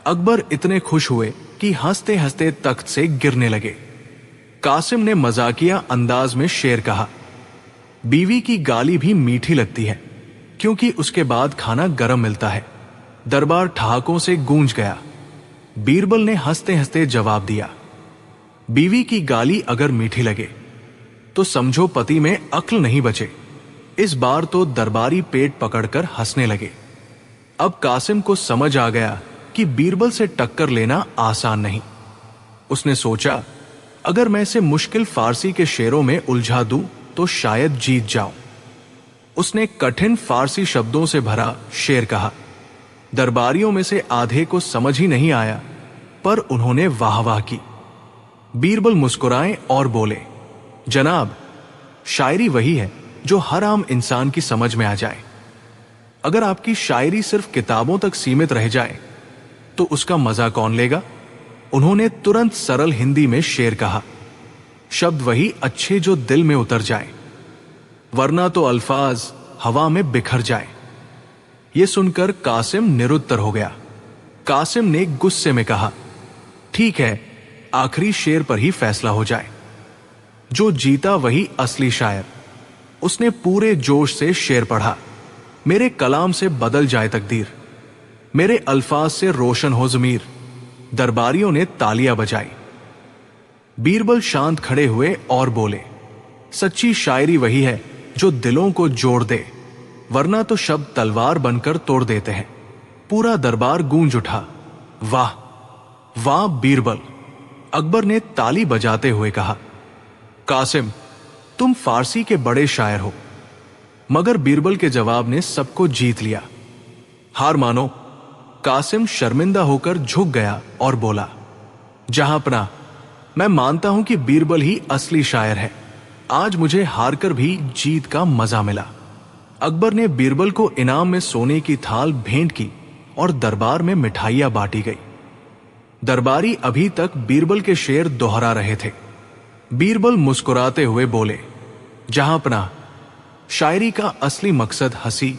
अकबर इतने खुश हुए कि हंसते हंसते तख्त से गिरने लगे। कासिम ने मजाकिया अंदाज में शेर कहा, बीवी की गाली भी मीठी लगती है, क्योंकि उसके बाद खाना गर्म मिलता है। दरबार ठहाकों से गूंज गया। बीरबल ने हंसते हंसते जवाब दिया, बीवी की गाली अगर मीठी लगे तो समझो पति में अक्ल नहीं बचे। इस बार तो दरबारी पेट पकड़कर हंसने लगे। अब कासिम को समझ आ गया कि बीरबल से टक्कर लेना आसान नहीं। उसने सोचा, अगर मैं इसे मुश्किल फारसी के शेरों में उलझा दूं तो शायद जीत जाऊं। उसने कठिन फारसी शब्दों से भरा शेर कहा। दरबारियों में से आधे को समझ ही नहीं आया, पर उन्होंने वाह वाह की। बीरबल मुस्कुराए और बोले, जनाब, शायरी वही है जो हर आम इंसान की समझ में आ जाए। अगर आपकी शायरी सिर्फ किताबों तक सीमित रह जाए तो उसका मजा कौन लेगा? उन्होंने तुरंत सरल हिंदी में शेर कहा, शब्द वही अच्छे जो दिल में उतर जाए, वरना तो अल्फाज हवा में बिखर जाए। यह सुनकर कासिम निरुत्तर हो गया। कासिम ने गुस्से में कहा, ठीक है, आखिरी शेर पर ही फैसला हो जाए। जो जीता वही असली शायर। उसने पूरे जोश से शेर पढ़ा, मेरे कलाम से बदल जाए तकदीर, मेरे अल्फाज से रोशन हो ज़मीर। दरबारियों ने तालियां बजाई। बीरबल शांत खड़े हुए और बोले, सच्ची शायरी वही है जो दिलों को जोड़ दे, वरना तो शब्द तलवार बनकर तोड़ देते हैं। पूरा दरबार गूंज उठा। वाह वाह बीरबल! अकबर ने ताली बजाते हुए कहा। कासिम, तुम फारसी के बड़े शायर हो। मगर बीरबल के जवाब ने सबको जीत लिया। हार मानो। कासिम शर्मिंदा होकर झुक गया और बोला, जहांपना, मैं मानता हूं कि बीरबल ही असली शायर है। आज मुझे हारकर भी जीत का मजा मिला। अकबर ने बीरबल को इनाम में सोने की थाल भेंट की और दरबार में मिठाइयां बांटी गई। दरबारी अभी तक बीरबल के शेर दोहरा रहे थे। बीरबल मुस्कुराते हुए बोले, जहांपना, शायरी का असली मकसद हंसी,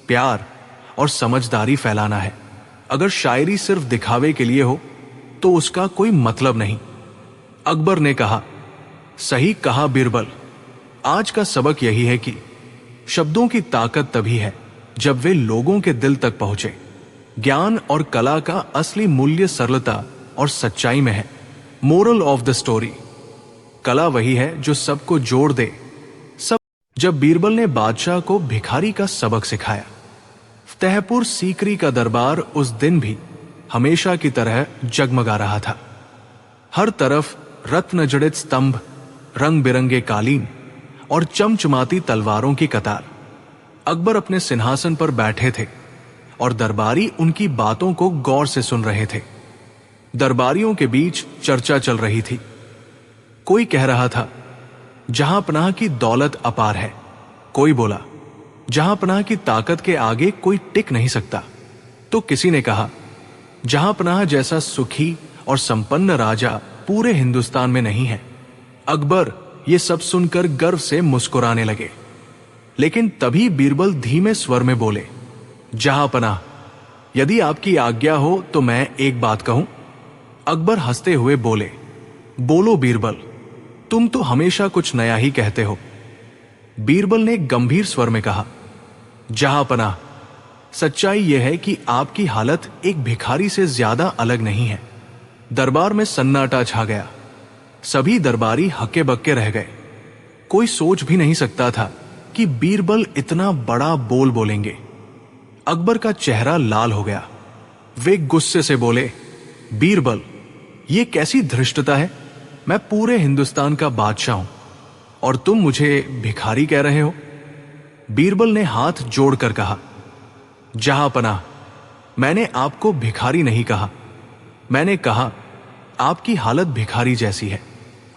प्यार और समझदारी फैलाना है। अगर शायरी सिर्फ दिखावे के लिए हो तो उसका कोई मतलब नहीं। अकबर ने कहा, सही कहा बीरबल। आज का सबक यही है कि शब्दों की ताकत तभी है जब वे लोगों के दिल तक पहुंचे। ज्ञान और कला का असली मूल्य सरलता और सच्चाई में है। मोरल ऑफ द स्टोरी, कला वही है जो सबको जोड़ दे। जब बीरबल ने बादशाह को भिखारी का सबक सिखाया, फतेहपुर सीकरी का दरबार उस दिन भी हमेशा की तरह जगमगा रहा था। हर तरफ रत्न जड़ित स्तंभ, रंग बिरंगे कालीन और चमचमाती तलवारों की कतार। अकबर अपने सिंहासन पर बैठे थे और दरबारी उनकी बातों को गौर से सुन रहे थे। दरबारियों के बीच चर्चा चल रही थी। कोई कह रहा था, जहांपनाह की दौलत अपार है। कोई बोला, जहांपनाह की ताकत के आगे कोई टिक नहीं सकता। तो किसी ने कहा, जहांपनाह जैसा सुखी और संपन्न राजा पूरे हिंदुस्तान में नहीं है। अकबर ये सब सुनकर गर्व से मुस्कुराने लगे। लेकिन तभी बीरबल धीमे स्वर में बोले, जहांपनाह, यदि आपकी आज्ञा हो तो मैं एक बात कहूं। अकबर हंसते हुए बोले, बोलो बीरबल, तुम तो हमेशा कुछ नया ही कहते हो। बीरबल ने गंभीर स्वर में कहा, जहांपनाह, सच्चाई यह है कि आपकी हालत एक भिखारी से ज्यादा अलग नहीं है। दरबार में सन्नाटा छा गया। सभी दरबारी हक्के बक्के रह गए। कोई सोच भी नहीं सकता था कि बीरबल इतना बड़ा बोल बोलेंगे। अकबर का चेहरा लाल हो गया। वे गुस्से से बोले, बीरबल, ये कैसी धृष्टता है? मैं पूरे हिंदुस्तान का बादशाह हूं और तुम मुझे भिखारी कह रहे हो। बीरबल ने हाथ जोड़कर कहा, जहांपनाह, मैंने आपको भिखारी नहीं कहा। मैंने कहा, आपकी हालत भिखारी जैसी है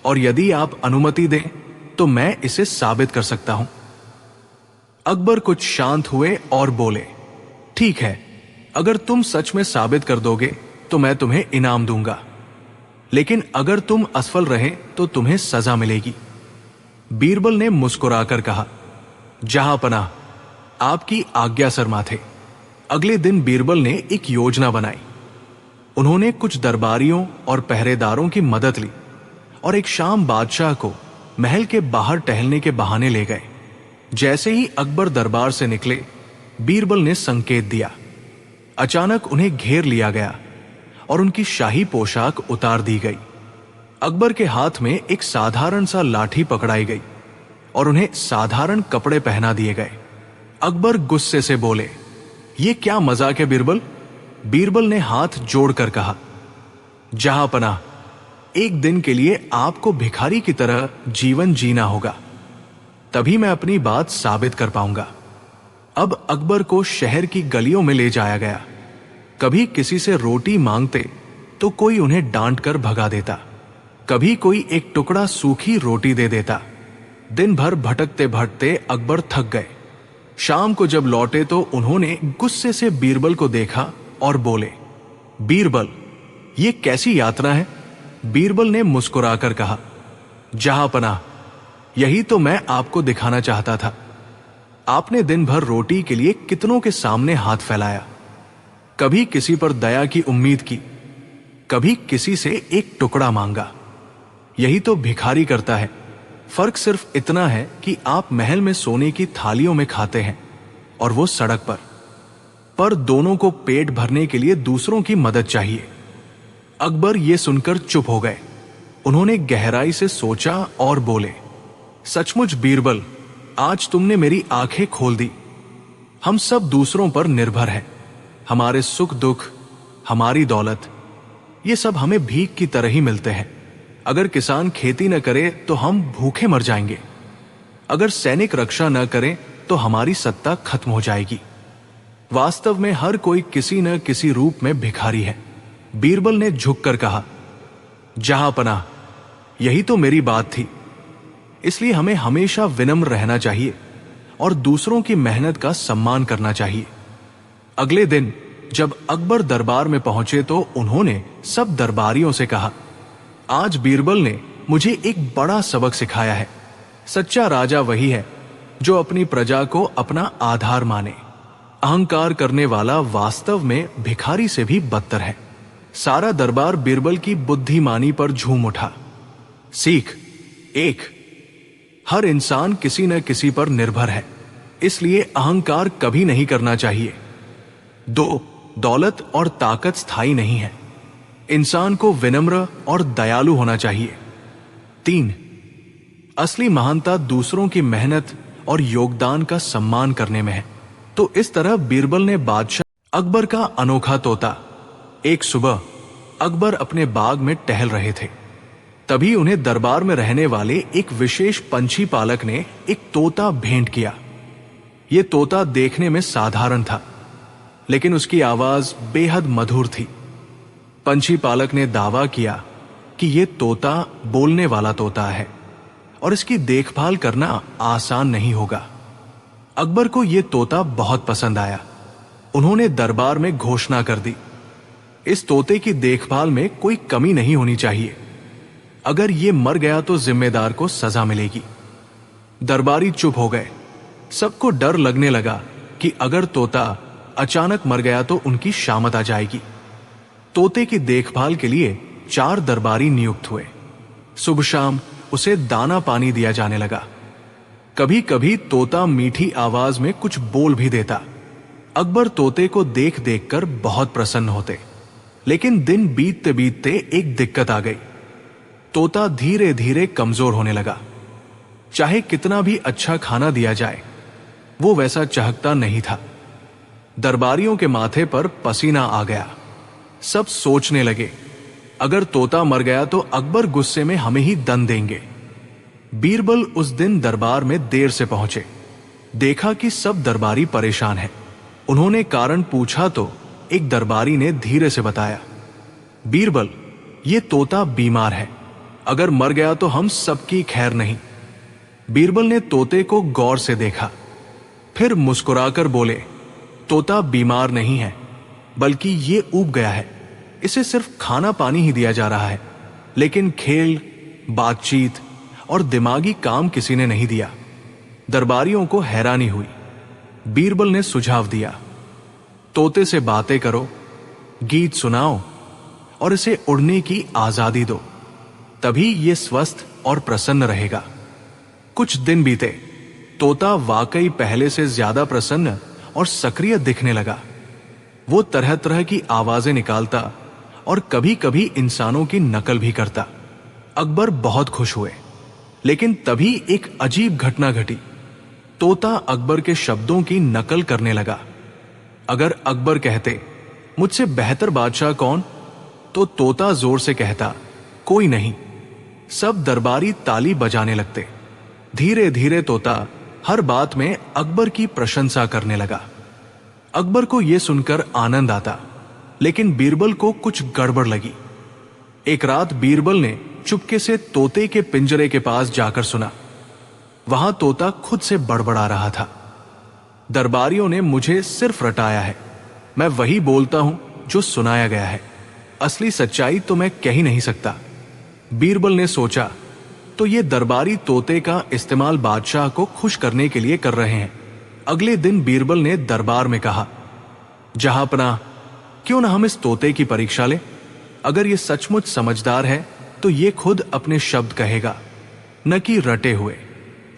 और यदि आप अनुमति दें तो मैं इसे साबित कर सकता हूं। अकबर कुछ शांत हुए और बोले, ठीक है, अगर तुम सच में साबित कर दोगे तो मैं तुम्हें इनाम दूंगा, लेकिन अगर तुम असफल रहे तो तुम्हें सजा मिलेगी। बीरबल ने मुस्कुराकर कहा, जहांपनाह, आपकी आज्ञा सर माथे। अगले दिन बीरबल ने एक योजना बनाई। उन्होंने कुछ दरबारियों और पहरेदारों की मदद ली और एक शाम बादशाह को महल के बाहर टहलने के बहाने ले गए। जैसे ही अकबर दरबार से निकले, बीरबल ने संकेत दिया। अचानक उन्हें घेर लिया गया और उनकी शाही पोशाक उतार दी गई। अकबर के हाथ में एक साधारण सा लाठी पकड़ाई गई और उन्हें साधारण कपड़े पहना दिए गए। अकबर गुस्से से बोले, ये क्या मजाक है बीरबल? बीरबल ने हाथ जोड़कर कहा, जहांपनाह, एक दिन के लिए आपको भिखारी की तरह जीवन जीना होगा। तभी मैं अपनी बात साबित कर पाऊंगा। अब अकबर को शहर की गलियों में ले जाया गया। कभी किसी से रोटी मांगते तो कोई उन्हें डांट कर भगा देता, कभी कोई एक टुकड़ा सूखी रोटी दे देता। दिन भर भटकते भटकते अकबर थक गए। शाम को जब लौटे तो उन्होंने गुस्से से बीरबल को देखा और बोले, बीरबल, ये कैसी यात्रा है? बीरबल ने मुस्कुराकर कहा, जहांपनाह, यही तो मैं आपको दिखाना चाहता था। आपने दिन भर रोटी के लिए कितनों के सामने हाथ फैलाया, कभी किसी पर दया की उम्मीद की, कभी किसी से एक टुकड़ा मांगा। यही तो भिखारी करता है। फर्क सिर्फ इतना है कि आप महल में सोने की थालियों में खाते हैं और वो सड़क पर दोनों को पेट भरने के लिए दूसरों की मदद चाहिए। अकबर ये सुनकर चुप हो गए। उन्होंने गहराई से सोचा और बोले, सचमुच बीरबल, आज तुमने मेरी आंखें खोल दी। हम सब दूसरों पर निर्भर हैं। हमारे सुख दुख, हमारी दौलत, ये सब हमें भीख की तरह ही मिलते हैं। अगर किसान खेती न करे तो हम भूखे मर जाएंगे। अगर सैनिक रक्षा न करें तो हमारी सत्ता खत्म हो जाएगी। वास्तव में हर कोई किसी न किसी रूप में भिखारी है। बीरबल ने झुककर कहा, जहांपनाह, यही तो मेरी बात थी। इसलिए हमें हमेशा विनम्र रहना चाहिए और दूसरों की मेहनत का सम्मान करना चाहिए। अगले दिन जब अकबर दरबार में पहुंचे तो उन्होंने सब दरबारियों से कहा, आज बीरबल ने मुझे एक बड़ा सबक सिखाया है। सच्चा राजा वही है जो अपनी प्रजा को अपना आधार माने। अहंकार करने वाला वास्तव में भिखारी से भी बदतर है। सारा दरबार बीरबल की बुद्धिमानी पर झूम उठा। सीख एक, हर इंसान किसी न किसी पर निर्भर है, इसलिए अहंकार कभी नहीं करना चाहिए। दो, दौलत और ताकत स्थायी नहीं है। इंसान को विनम्र और दयालु होना चाहिए। तीन, असली महानता दूसरों की मेहनत और योगदान का सम्मान करने में है। तो इस तरह बीरबल ने बादशाह अकबर का अनोखा तोता। एक सुबह अकबर अपने बाग में टहल रहे थे। तभी उन्हें दरबार में रहने वाले एक विशेष पंछी पालक ने एक तोता भेंट किया। यह तोता देखने में साधारण था, लेकिन उसकी आवाज बेहद मधुर थी। पंछी पालक ने दावा किया कि यह तोता बोलने वाला तोता है और इसकी देखभाल करना आसान नहीं होगा। अकबर को यह तोता बहुत पसंद आया। उन्होंने दरबार में घोषणा कर दी, इस तोते की देखभाल में कोई कमी नहीं होनी चाहिए। अगर यह मर गया तो जिम्मेदार को सजा मिलेगी। दरबारी चुप हो गए। सबको डर लगने लगा कि अगर तोता अचानक मर गया तो उनकी शामत आ जाएगी। तोते की देखभाल के लिए 4 दरबारी नियुक्त हुए। सुबह शाम उसे दाना पानी दिया जाने लगा। कभी कभी तोता मीठी आवाज में कुछ बोल भी देता। अकबर तोते को देख देख कर बहुत प्रसन्न होते। लेकिन दिन बीतते बीतते एक दिक्कत आ गई। तोता धीरे धीरे कमजोर होने लगा। चाहे कितना भी अच्छा खाना दिया जाए, वो वैसा चहकता नहीं था। दरबारियों के माथे पर पसीना आ गया। सब सोचने लगे, अगर तोता मर गया तो अकबर गुस्से में हमें ही दंड देंगे। बीरबल उस दिन दरबार में देर से पहुंचे। देखा कि सब दरबारी परेशान हैं। उन्होंने कारण पूछा तो एक दरबारी ने धीरे से बताया, बीरबल, ये तोता बीमार है। अगर मर गया तो हम सबकी खैर नहीं। बीरबल ने तोते को गौर से देखा, फिर मुस्कुराकर बोले, तोता बीमार नहीं है, बल्कि ये ऊब गया है। इसे सिर्फ खाना पानी ही दिया जा रहा है, लेकिन खेल, बातचीत और दिमागी काम किसी ने नहीं दिया। दरबारियों को हैरानी हुई। बीरबल ने सुझाव दिया, तोते से बातें करो, गीत सुनाओ और इसे उड़ने की आजादी दो, तभी ये स्वस्थ और प्रसन्न रहेगा। कुछ दिन बीते। तोता वाकई पहले से ज्यादा प्रसन्न और सक्रिय दिखने लगा। वो तरह तरह की आवाजें निकालता और कभी कभी इंसानों की नकल भी करता। अकबर बहुत खुश हुए। लेकिन तभी एक अजीब घटना घटी। तोता अकबर के शब्दों की नकल करने लगा। अगर अकबर कहते, मुझसे बेहतर बादशाह कौन, तो तोता जोर से कहता, कोई नहीं। सब दरबारी ताली बजाने लगते। धीरे धीरे तोता हर बात में अकबर की प्रशंसा करने लगा। अकबर को यह सुनकर आनंद आता, लेकिन बीरबल को कुछ गड़बड़ लगी। एक रात बीरबल ने चुपके से तोते के पिंजरे के पास जाकर सुना। वहां तोता खुद से बड़बड़ा रहा था। दरबारियों ने मुझे सिर्फ रटाया है, मैं वही बोलता हूं जो सुनाया गया है, असली सच्चाई तो मैं कह ही नहीं सकता। बीरबल ने सोचा, तो ये दरबारी तोते का इस्तेमाल बादशाह को खुश करने के लिए कर रहे हैं। अगले दिन बीरबल ने दरबार में कहा, जहांपनाह, क्यों ना हम इस तोते की परीक्षा लें? अगर ये सचमुच समझदार है तो ये खुद अपने शब्द कहेगा, न कि रटे हुए।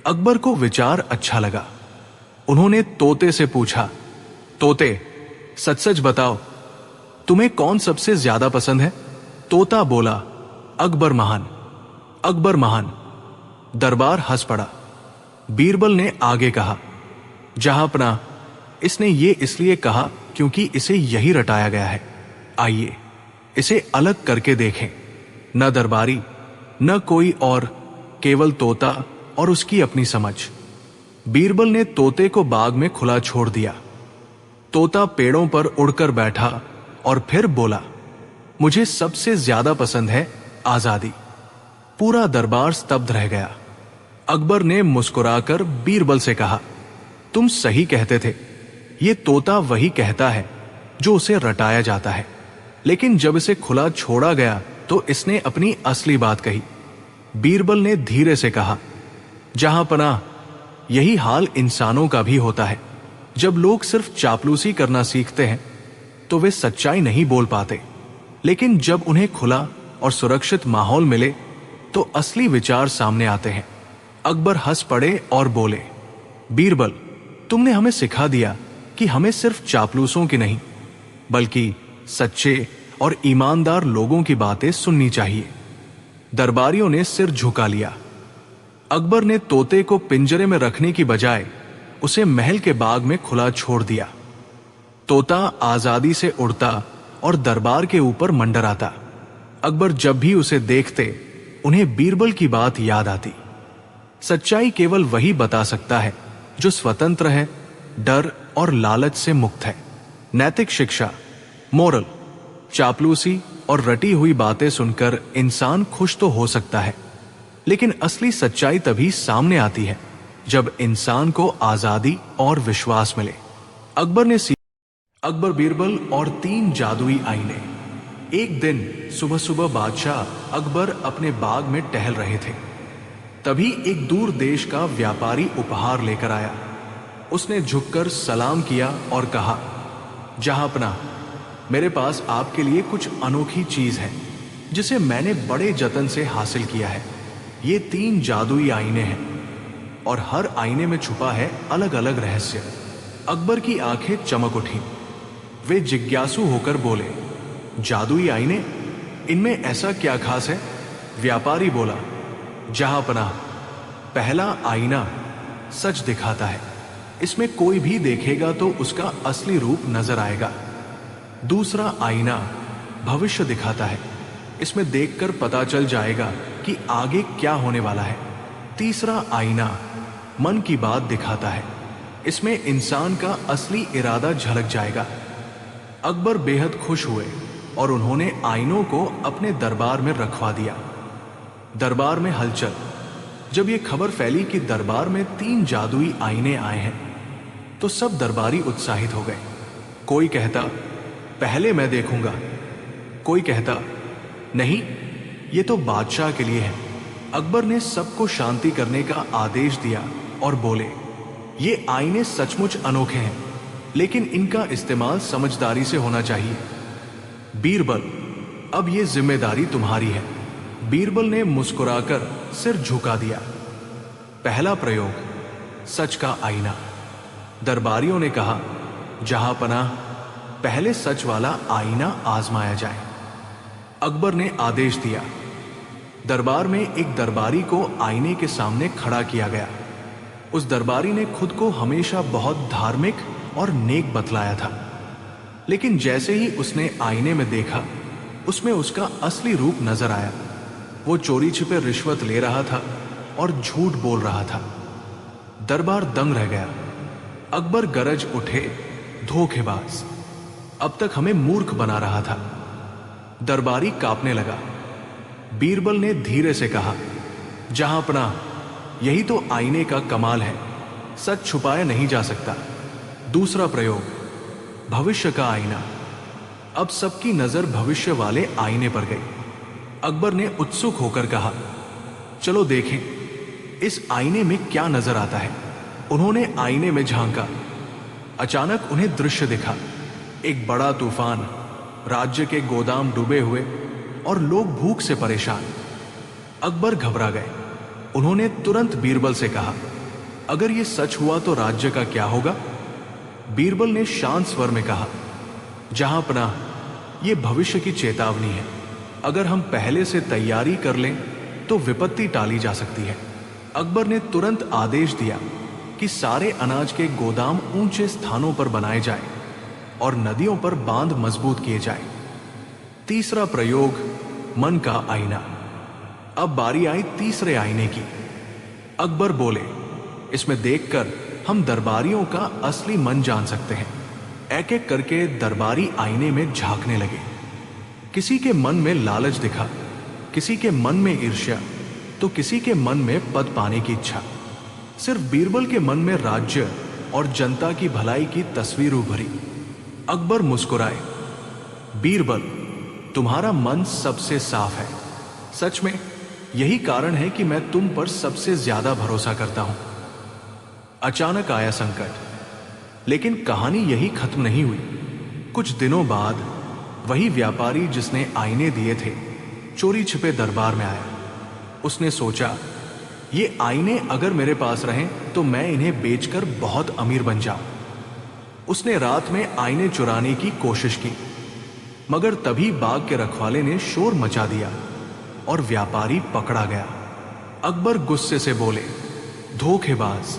अकबर को विचार अच्छा लगा। उन्होंने तोते से पूछा, तोते, सच सच बताओ, तुम्हें कौन सबसे ज्यादा पसंद है? तोता बोला, अकबर महान, अकबर महान। दरबार हंस पड़ा। बीरबल ने आगे कहा, जहांपनाह, इसने ये इसलिए कहा क्योंकि इसे यही रटाया गया है। आइए इसे अलग करके देखें। न दरबारी, न कोई और, केवल तोता और उसकी अपनी समझ। बीरबल ने तोते को बाग में खुला छोड़ दिया। तोता पेड़ों पर उड़कर बैठा और फिर बोला, मुझे सबसे ज्यादा पसंद है आजादी। पूरा दरबार स्तब्ध रह गया। अकबर ने मुस्कुराकर बीरबल से कहा, तुम सही कहते थे, ये तोता वही कहता है जो उसे रटाया जाता है, लेकिन जब इसे खुला छोड़ा गया तो इसने अपनी असली बात कही। बीरबल ने धीरे से कहा, जहांपनाह, यही हाल इंसानों का भी होता है। जब लोग सिर्फ चापलूसी करना सीखते हैं तो वे सच्चाई नहीं बोल पाते, लेकिन जब उन्हें खुला और सुरक्षित माहौल मिले तो असली विचार सामने आते हैं। अकबर हंस पड़े और बोले, बीरबल, तुमने हमें सिखा दिया कि हमें सिर्फ चापलूसों की नहीं, बल्कि सच्चे और ईमानदार लोगों की बातें सुननी चाहिए। दरबारियों ने सिर झुका लिया। अकबर ने तोते को पिंजरे में रखने की बजाय उसे महल के बाग में खुला छोड़ दिया। तोता आजादी से उड़ता और दरबार के ऊपर मंडराता। अकबर जब भी उसे देखते उन्हें बीरबल की बात याद आती। सच्चाई केवल वही बता सकता है जो स्वतंत्र है, डर और लालच से मुक्त है। नैतिक शिक्षा, मोरल, चापलूसी और रटी हुई बातें सुनकर इंसान खुश तो हो सकता है, लेकिन असली सच्चाई तभी सामने आती है जब इंसान को आजादी और विश्वास मिले। अकबर, बीरबल और 3 जादुई आईने। एक दिन सुबह सुबह बादशाह अकबर अपने बाग में टहल रहे थे। तभी एक दूर देश का व्यापारी उपहार लेकर आया। उसने झुककर सलाम किया और कहा, जहांपनाह, मेरे पास आपके लिए कुछ अनोखी चीज है जिसे मैंने बड़े जतन से हासिल किया है। ये 3 जादुई आईने हैं और हर आईने में छुपा है अलग अलग रहस्य। अकबर की आंखें चमक उठी। वे जिज्ञासु होकर बोले, जादुई आईने, इनमें ऐसा क्या खास है? व्यापारी बोला, जहांपनाह, पहला आईना सच दिखाता है। इसमें कोई भी देखेगा तो उसका असली रूप नजर आएगा। दूसरा आईना भविष्य दिखाता है। इसमें देखकर पता चल जाएगा कि आगे क्या होने वाला है। तीसरा आईना मन की बात दिखाता है। इसमें इंसान का असली इरादा झलक जाएगा। अकबर बेहद खुश हुए और उन्होंने आईनों को अपने दरबार में रखवा दिया। दरबार में हलचल। जब यह खबर फैली कि दरबार में 3 जादुई आईने आए हैं तो सब दरबारी उत्साहित हो गए। कोई कहता, पहले मैं देखूंगा। कोई कहता, नहीं, ये तो बादशाह के लिए है। अकबर ने सबको शांति करने का आदेश दिया और बोले, ये आईने सचमुच अनोखे हैं, लेकिन इनका इस्तेमाल समझदारी से होना चाहिए। बीरबल, अब ये जिम्मेदारी तुम्हारी है। बीरबल ने मुस्कुराकर सिर झुका दिया। पहला प्रयोग, सच का आईना। दरबारियों ने कहा, जहांपनाह, पहले सच वाला आईना आजमाया जाए। अकबर ने आदेश दिया। दरबार में एक दरबारी को आईने के सामने खड़ा किया गया। उस दरबारी ने खुद को हमेशा बहुत धार्मिक और नेक बतलाया था, लेकिन जैसे ही उसने आईने में देखा, उसमें उसका असली रूप नजर आया। वो चोरी छिपे रिश्वत ले रहा था और झूठ बोल रहा था। दरबार दंग रह गया। अकबर गरज उठे, धोखेबाज, अब तक हमें मूर्ख बना रहा था। दरबारी कांपने लगा। बीरबल ने धीरे से कहा, जहांपना, यही तो आईने का कमाल है, सच छुपाया नहीं जा सकता। दूसरा प्रयोग, भविष्य का आईना। अब सबकी नजर भविष्य वाले आईने पर गई। अकबर ने उत्सुक होकर कहा, चलो देखें इस आईने में क्या नजर आता है। उन्होंने आईने में झांका। अचानक उन्हें दृश्य दिखा, एक बड़ा तूफान, राज्य के गोदाम डूबे हुए और लोग भूख से परेशान। अकबर घबरा गए। उन्होंने तुरंत बीरबल से कहा, अगर यह सच हुआ तो राज्य का क्या होगा? बीरबल ने शांत स्वर में कहा, जहांपना, यह भविष्य की चेतावनी है। अगर हम पहले से तैयारी कर लें तो विपत्ति टाली जा सकती है। अकबर ने तुरंत आदेश दिया कि सारे अनाज के गोदाम ऊंचे स्थानों पर बनाए जाएं और नदियों पर बांध मजबूत किए जाएं। तीसरा प्रयोग, मन का आईना। अब बारी आई तीसरे आईने की। अकबर बोले, इसमें देखकर हम दरबारियों का असली मन जान सकते हैं। एक एक करके दरबारी आईने में झांकने लगे। किसी के मन में लालच दिखा, किसी के मन में ईर्ष्या, तो किसी के मन में पद पाने की इच्छा। सिर्फ बीरबल के मन में राज्य और जनता की भलाई की तस्वीर उभरी। अकबर मुस्कुराए, बीरबल, तुम्हारा मन सबसे साफ है। सच में यही कारण है कि मैं तुम पर सबसे ज्यादा भरोसा करता हूं। अचानक आया संकट, लेकिन कहानी यही खत्म नहीं हुई। कुछ दिनों बाद वही व्यापारी जिसने आईने दिए थे, चोरी छिपे दरबार में आया। उसने सोचा, ये आईने अगर मेरे पास रहें तो मैं इन्हें बेचकर बहुत अमीर बन जाऊं। उसने रात में आईने चुराने की कोशिश की, मगर तभी बाग के रखवाले ने शोर मचा दिया और व्यापारी पकड़ा गया। अकबर गुस्से से बोले, धोखेबाज,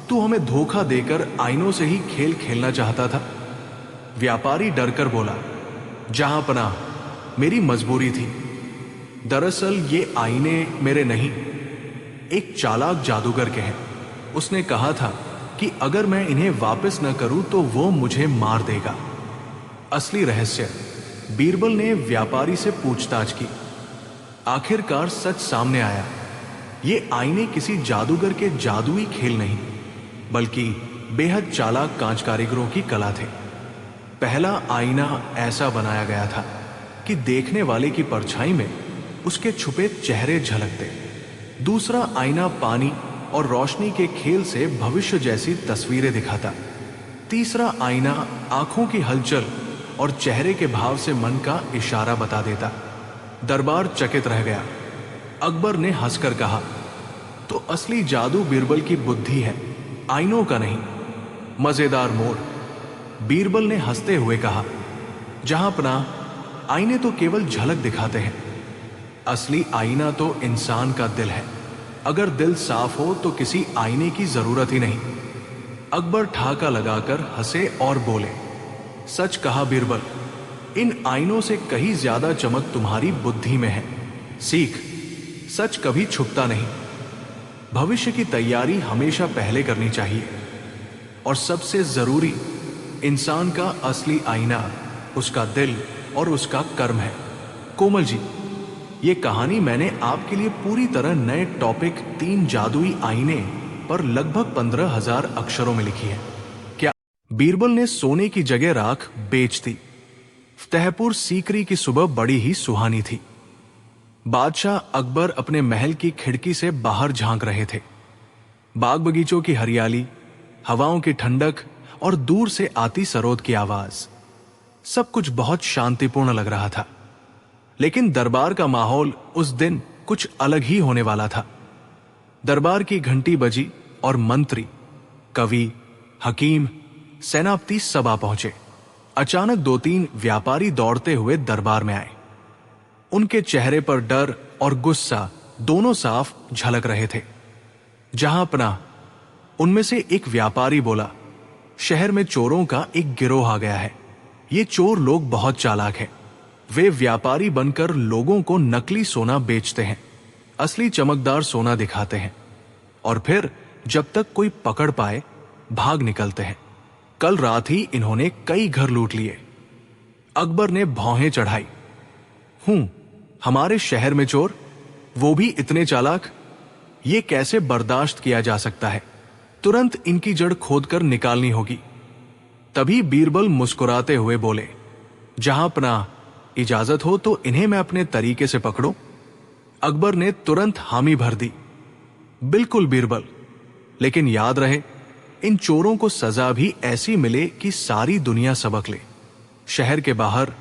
तू हमें धोखा देकर आईनों से ही खेल खेलना चाहता था। व्यापारी डरकर बोला, जहांपना, मेरी मजबूरी थी। दरअसल ये आईने मेरे नहीं, एक चालाक जादूगर के हैं। उसने कहा था कि अगर मैं इन्हें वापस न करूं तो वो मुझे मार देगा। असली रहस्य, बीरबल ने व्यापारी से पूछताछ की। आखिरकार सच सामने आया। ये आईने किसी जादूगर के जादुई खेल नहीं, बल्कि बेहद चालाक कांच कारीगरों की कला थे। पहला आईना ऐसा बनाया गया था कि देखने वाले की परछाई में उसके छुपे चेहरे झलकते। दूसरा आईना पानी और रोशनी के खेल से भविष्य जैसी तस्वीरें दिखाता। तीसरा आईना आंखों की हलचल और चेहरे के भाव से मन का इशारा बता देता। दरबार चकित रह गया। अकबर ने हंसकर कहा, तो असली जादू बीरबल की बुद्धि है, आईनों का नहीं। मजेदार मोड़। बीरबल ने हंसते हुए कहा, जहांपना, आईने तो केवल झलक दिखाते हैं, असली आईना तो इंसान का दिल है। अगर दिल साफ हो तो किसी आईने की जरूरत ही नहीं। अकबर ठाका लगाकर हंसे और बोले, सच कहा बीरबल, इन आईनों से कहीं ज्यादा चमक तुम्हारी बुद्धि में है। सीख, सच कभी छुपता नहीं। भविष्य की तैयारी हमेशा पहले करनी चाहिए। और सबसे जरूरी, इंसान का असली आईना उसका दिल और उसका कर्म है। कोमल जी, ये कहानी मैंने आपके लिए पूरी तरह नए टॉपिक 3 जादुई आईने पर लगभग 15,000 अक्षरों में लिखी है। क्या बीरबल ने सोने की जगह राख बेच दी। फतेहपुर सीकरी की सुबह बड़ी ही सुहानी थी। बादशाह अकबर अपने महल की खिड़की से बाहर झांक रहे थे। बाग बगीचों की हरियाली, हवाओं की ठंडक और दूर से आती सरोद की आवाज, सब कुछ बहुत शांतिपूर्ण लग रहा था। लेकिन दरबार का माहौल उस दिन कुछ अलग ही होने वाला था। दरबार की घंटी बजी और मंत्री, कवि, हकीम, सेनापति सब आ पहुंचे। अचानक 2-3 व्यापारी दौड़ते हुए दरबार में आए। उनके चेहरे पर डर और गुस्सा दोनों साफ झलक रहे थे। जहांपना, उनमें से एक व्यापारी बोला, शहर में चोरों का एक गिरोह आ गया है। ये चोर लोग बहुत चालाक हैं। वे व्यापारी बनकर लोगों को नकली सोना बेचते हैं। असली चमकदार सोना दिखाते हैं और फिर जब तक कोई पकड़ पाए भाग निकलते हैं। कल रात ही इन्होंने कई घर लूट लिए। अकबर ने भौहें चढ़ाई। हमारे शहर में चोर, वो भी इतने चालाक, ये कैसे बर्दाश्त किया जा सकता है? तुरंत इनकी जड़ खोदकर निकालनी होगी। तभी बीरबल मुस्कुराते हुए बोले, जहां पनाह, इजाजत हो तो इन्हें मैं अपने तरीके से पकड़ूं। अकबर ने तुरंत हामी भर दी। बिल्कुल बीरबल, लेकिन याद रहे इन चोरों को सजा भी ऐसी मिले कि सारी दुनिया सबक ले। शहर के बाहर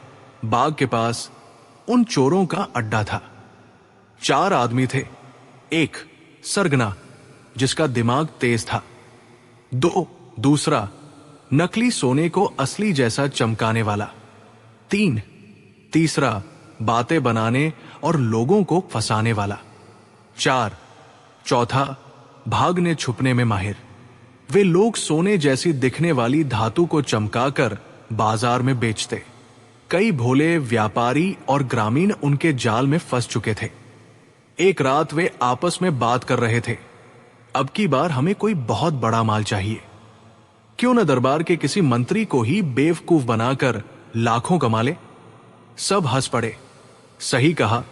बाग के पास उन चोरों का अड्डा था। 4 आदमी थे। 1 सरगना, जिसका दिमाग तेज था। 2 दूसरा, नकली सोने को असली जैसा चमकाने वाला। 3 तीसरा, बातें बनाने और लोगों को फंसाने वाला। 4 चौथा, भागने छुपने में माहिर। वे लोग सोने जैसी दिखने वाली धातु को चमकाकर बाजार में बेचते। कई भोले व्यापारी और ग्रामीण उनके जाल में फंस चुके थे। एक रात वे आपस में बात कर रहे थे, अब की बार हमें कोई बहुत बड़ा माल चाहिए। क्यों न दरबार के किसी मंत्री को ही बेवकूफ बनाकर लाखों कमा ले। सब हंस पड़े। सही कहा,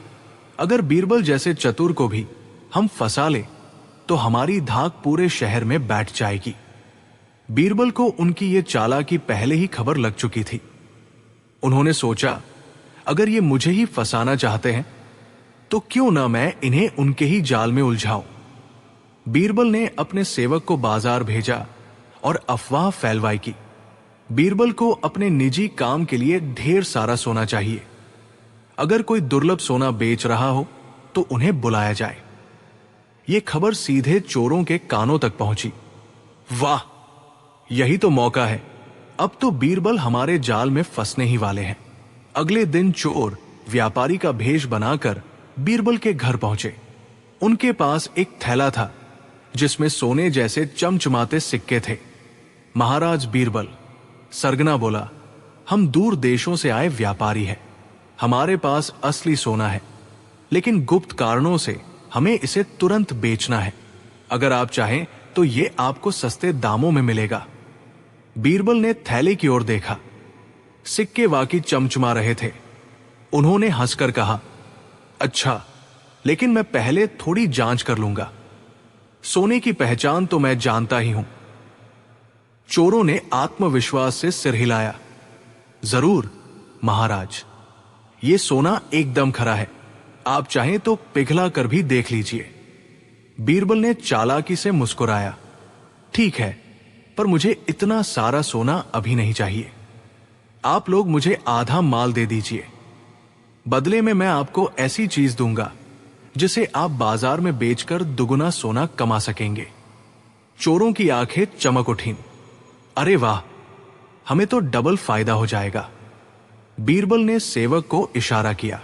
अगर बीरबल जैसे चतुर को भी हम फंसा ले तो हमारी धाक पूरे शहर में बैठ जाएगी। बीरबल को उनकी ये चालाकी पहले ही खबर लग चुकी थी। उन्होंने सोचा, अगर ये मुझे ही फंसाना चाहते हैं तो क्यों ना मैं इन्हें उनके ही जाल में उलझाऊं। बीरबल ने अपने सेवक को बाजार भेजा और अफवाह फैलवाई की बीरबल को अपने निजी काम के लिए ढेर सारा सोना चाहिए। अगर कोई दुर्लभ सोना बेच रहा हो तो उन्हें बुलाया जाए। यह खबर सीधे चोरों के कानों तक पहुंची। वाह, यही तो मौका है। अब तो बीरबल हमारे जाल में फंसने ही वाले हैं। अगले दिन चोर व्यापारी का भेष बनाकर बीरबल के घर पहुंचे। उनके पास एक थैला था जिसमें सोने जैसे चमचमाते सिक्के थे। महाराज बीरबल, सरगना बोला, हम दूर देशों से आए व्यापारी हैं। हमारे पास असली सोना है, लेकिन गुप्त कारणों से हमें इसे तुरंत बेचना है। अगर आप चाहें तो ये आपको सस्ते दामों में मिलेगा। बीरबल ने थैले की ओर देखा। सिक्के वाकई चमचमा रहे थे। उन्होंने हंसकर कहा, अच्छा, लेकिन मैं पहले थोड़ी जांच कर लूंगा। सोने की पहचान तो मैं जानता ही हूं। चोरों ने आत्मविश्वास से सिर हिलाया। जरूर महाराज, ये सोना एकदम खरा है। आप चाहें तो पिघला कर भी देख लीजिए। बीरबल ने चालाकी से मुस्कुराया। ठीक है, पर मुझे इतना सारा सोना अभी नहीं चाहिए। आप लोग मुझे आधा माल दे दीजिए। बदले में मैं आपको ऐसी चीज दूंगा जिसे आप बाजार में बेचकर दुगुना सोना कमा सकेंगे। चोरों की आंखें चमक उठीं। अरे वाह, हमें तो डबल फायदा हो जाएगा। बीरबल ने सेवक को इशारा किया।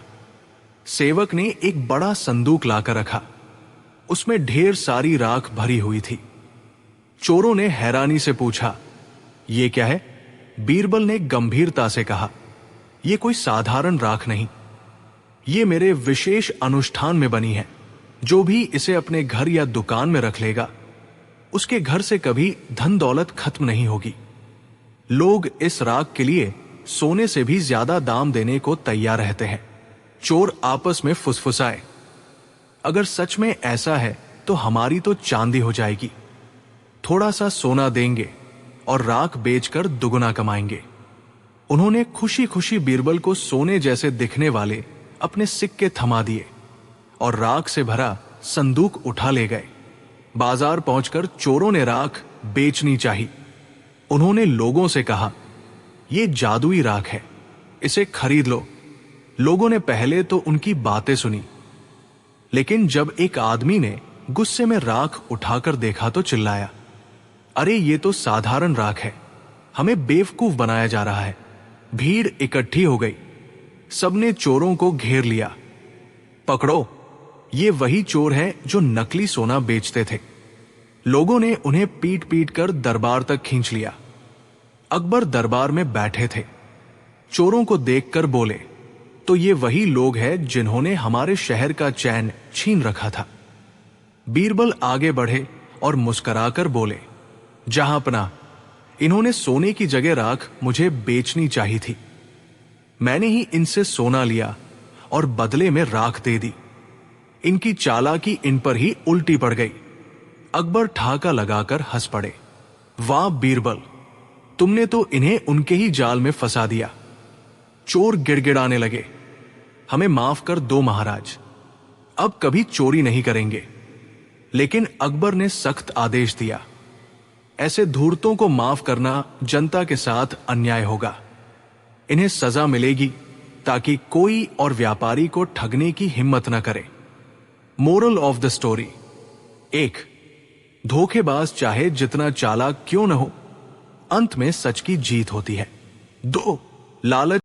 सेवक ने एक बड़ा संदूक लाकर रखा। उसमें ढेर सारी राख भरी हुई थी। चोरों ने हैरानी से पूछा, यह क्या है? बीरबल ने गंभीरता से कहा, यह कोई साधारण राख नहीं, ये मेरे विशेष अनुष्ठान में बनी है। जो भी इसे अपने घर या दुकान में रख लेगा, उसके घर से कभी धन दौलत खत्म नहीं होगी। लोग इस राख के लिए सोने से भी ज्यादा दाम देने को तैयार रहते हैं। चोर आपस में फुसफुसाए, अगर सच में ऐसा है तो हमारी तो चांदी हो जाएगी। थोड़ा सा सोना देंगे और राख बेचकर दुगुना कमाएंगे। उन्होंने खुशी खुशी बीरबल को सोने जैसे दिखने वाले अपने सिक्के थमा दिए और राख से भरा संदूक उठा ले गए। बाजार पहुंचकर चोरों ने राख बेचनी चाहिए। उन्होंने लोगों से कहा, यह जादुई राख है, इसे खरीद लो। लोगों ने पहले तो उनकी बातें सुनी, लेकिन जब एक आदमी ने गुस्से में राख उठाकर देखा तो चिल्लाया, अरे ये तो साधारण राख है, हमें बेवकूफ बनाया जा रहा है। भीड़ इकट्ठी हो गई। सबने चोरों को घेर लिया। पकड़ो, ये वही चोर हैं जो नकली सोना बेचते थे। लोगों ने उन्हें पीट पीट कर दरबार तक खींच लिया। अकबर दरबार में बैठे थे। चोरों को देखकर बोले, तो ये वही लोग हैं जिन्होंने हमारे शहर का चैन छीन रखा था। बीरबल आगे बढ़े और मुस्कुराकर बोले, जहांपना, इन्होंने सोने की जगह राख मुझे बेचनी चाहिए थी। मैंने ही इनसे सोना लिया और बदले में राख दे दी। इनकी चालाकी इन पर ही उल्टी पड़ गई। अकबर ठाका लगाकर हंस पड़े। वाह बीरबल, तुमने तो इन्हें उनके ही जाल में फंसा दिया। चोर गिड़गिड़ाने लगे, हमें माफ कर दो महाराज, अब कभी चोरी नहीं करेंगे। लेकिन अकबर ने सख्त आदेश दिया, ऐसे धूर्तों को माफ करना जनता के साथ अन्याय होगा। इन्हें सजा मिलेगी ताकि कोई और व्यापारी को ठगने की हिम्मत न करे। Moral of the story: 1. धोखेबाज चाहे जितना चालाक क्यों न हो, अंत में सच की जीत होती है। 2. लालच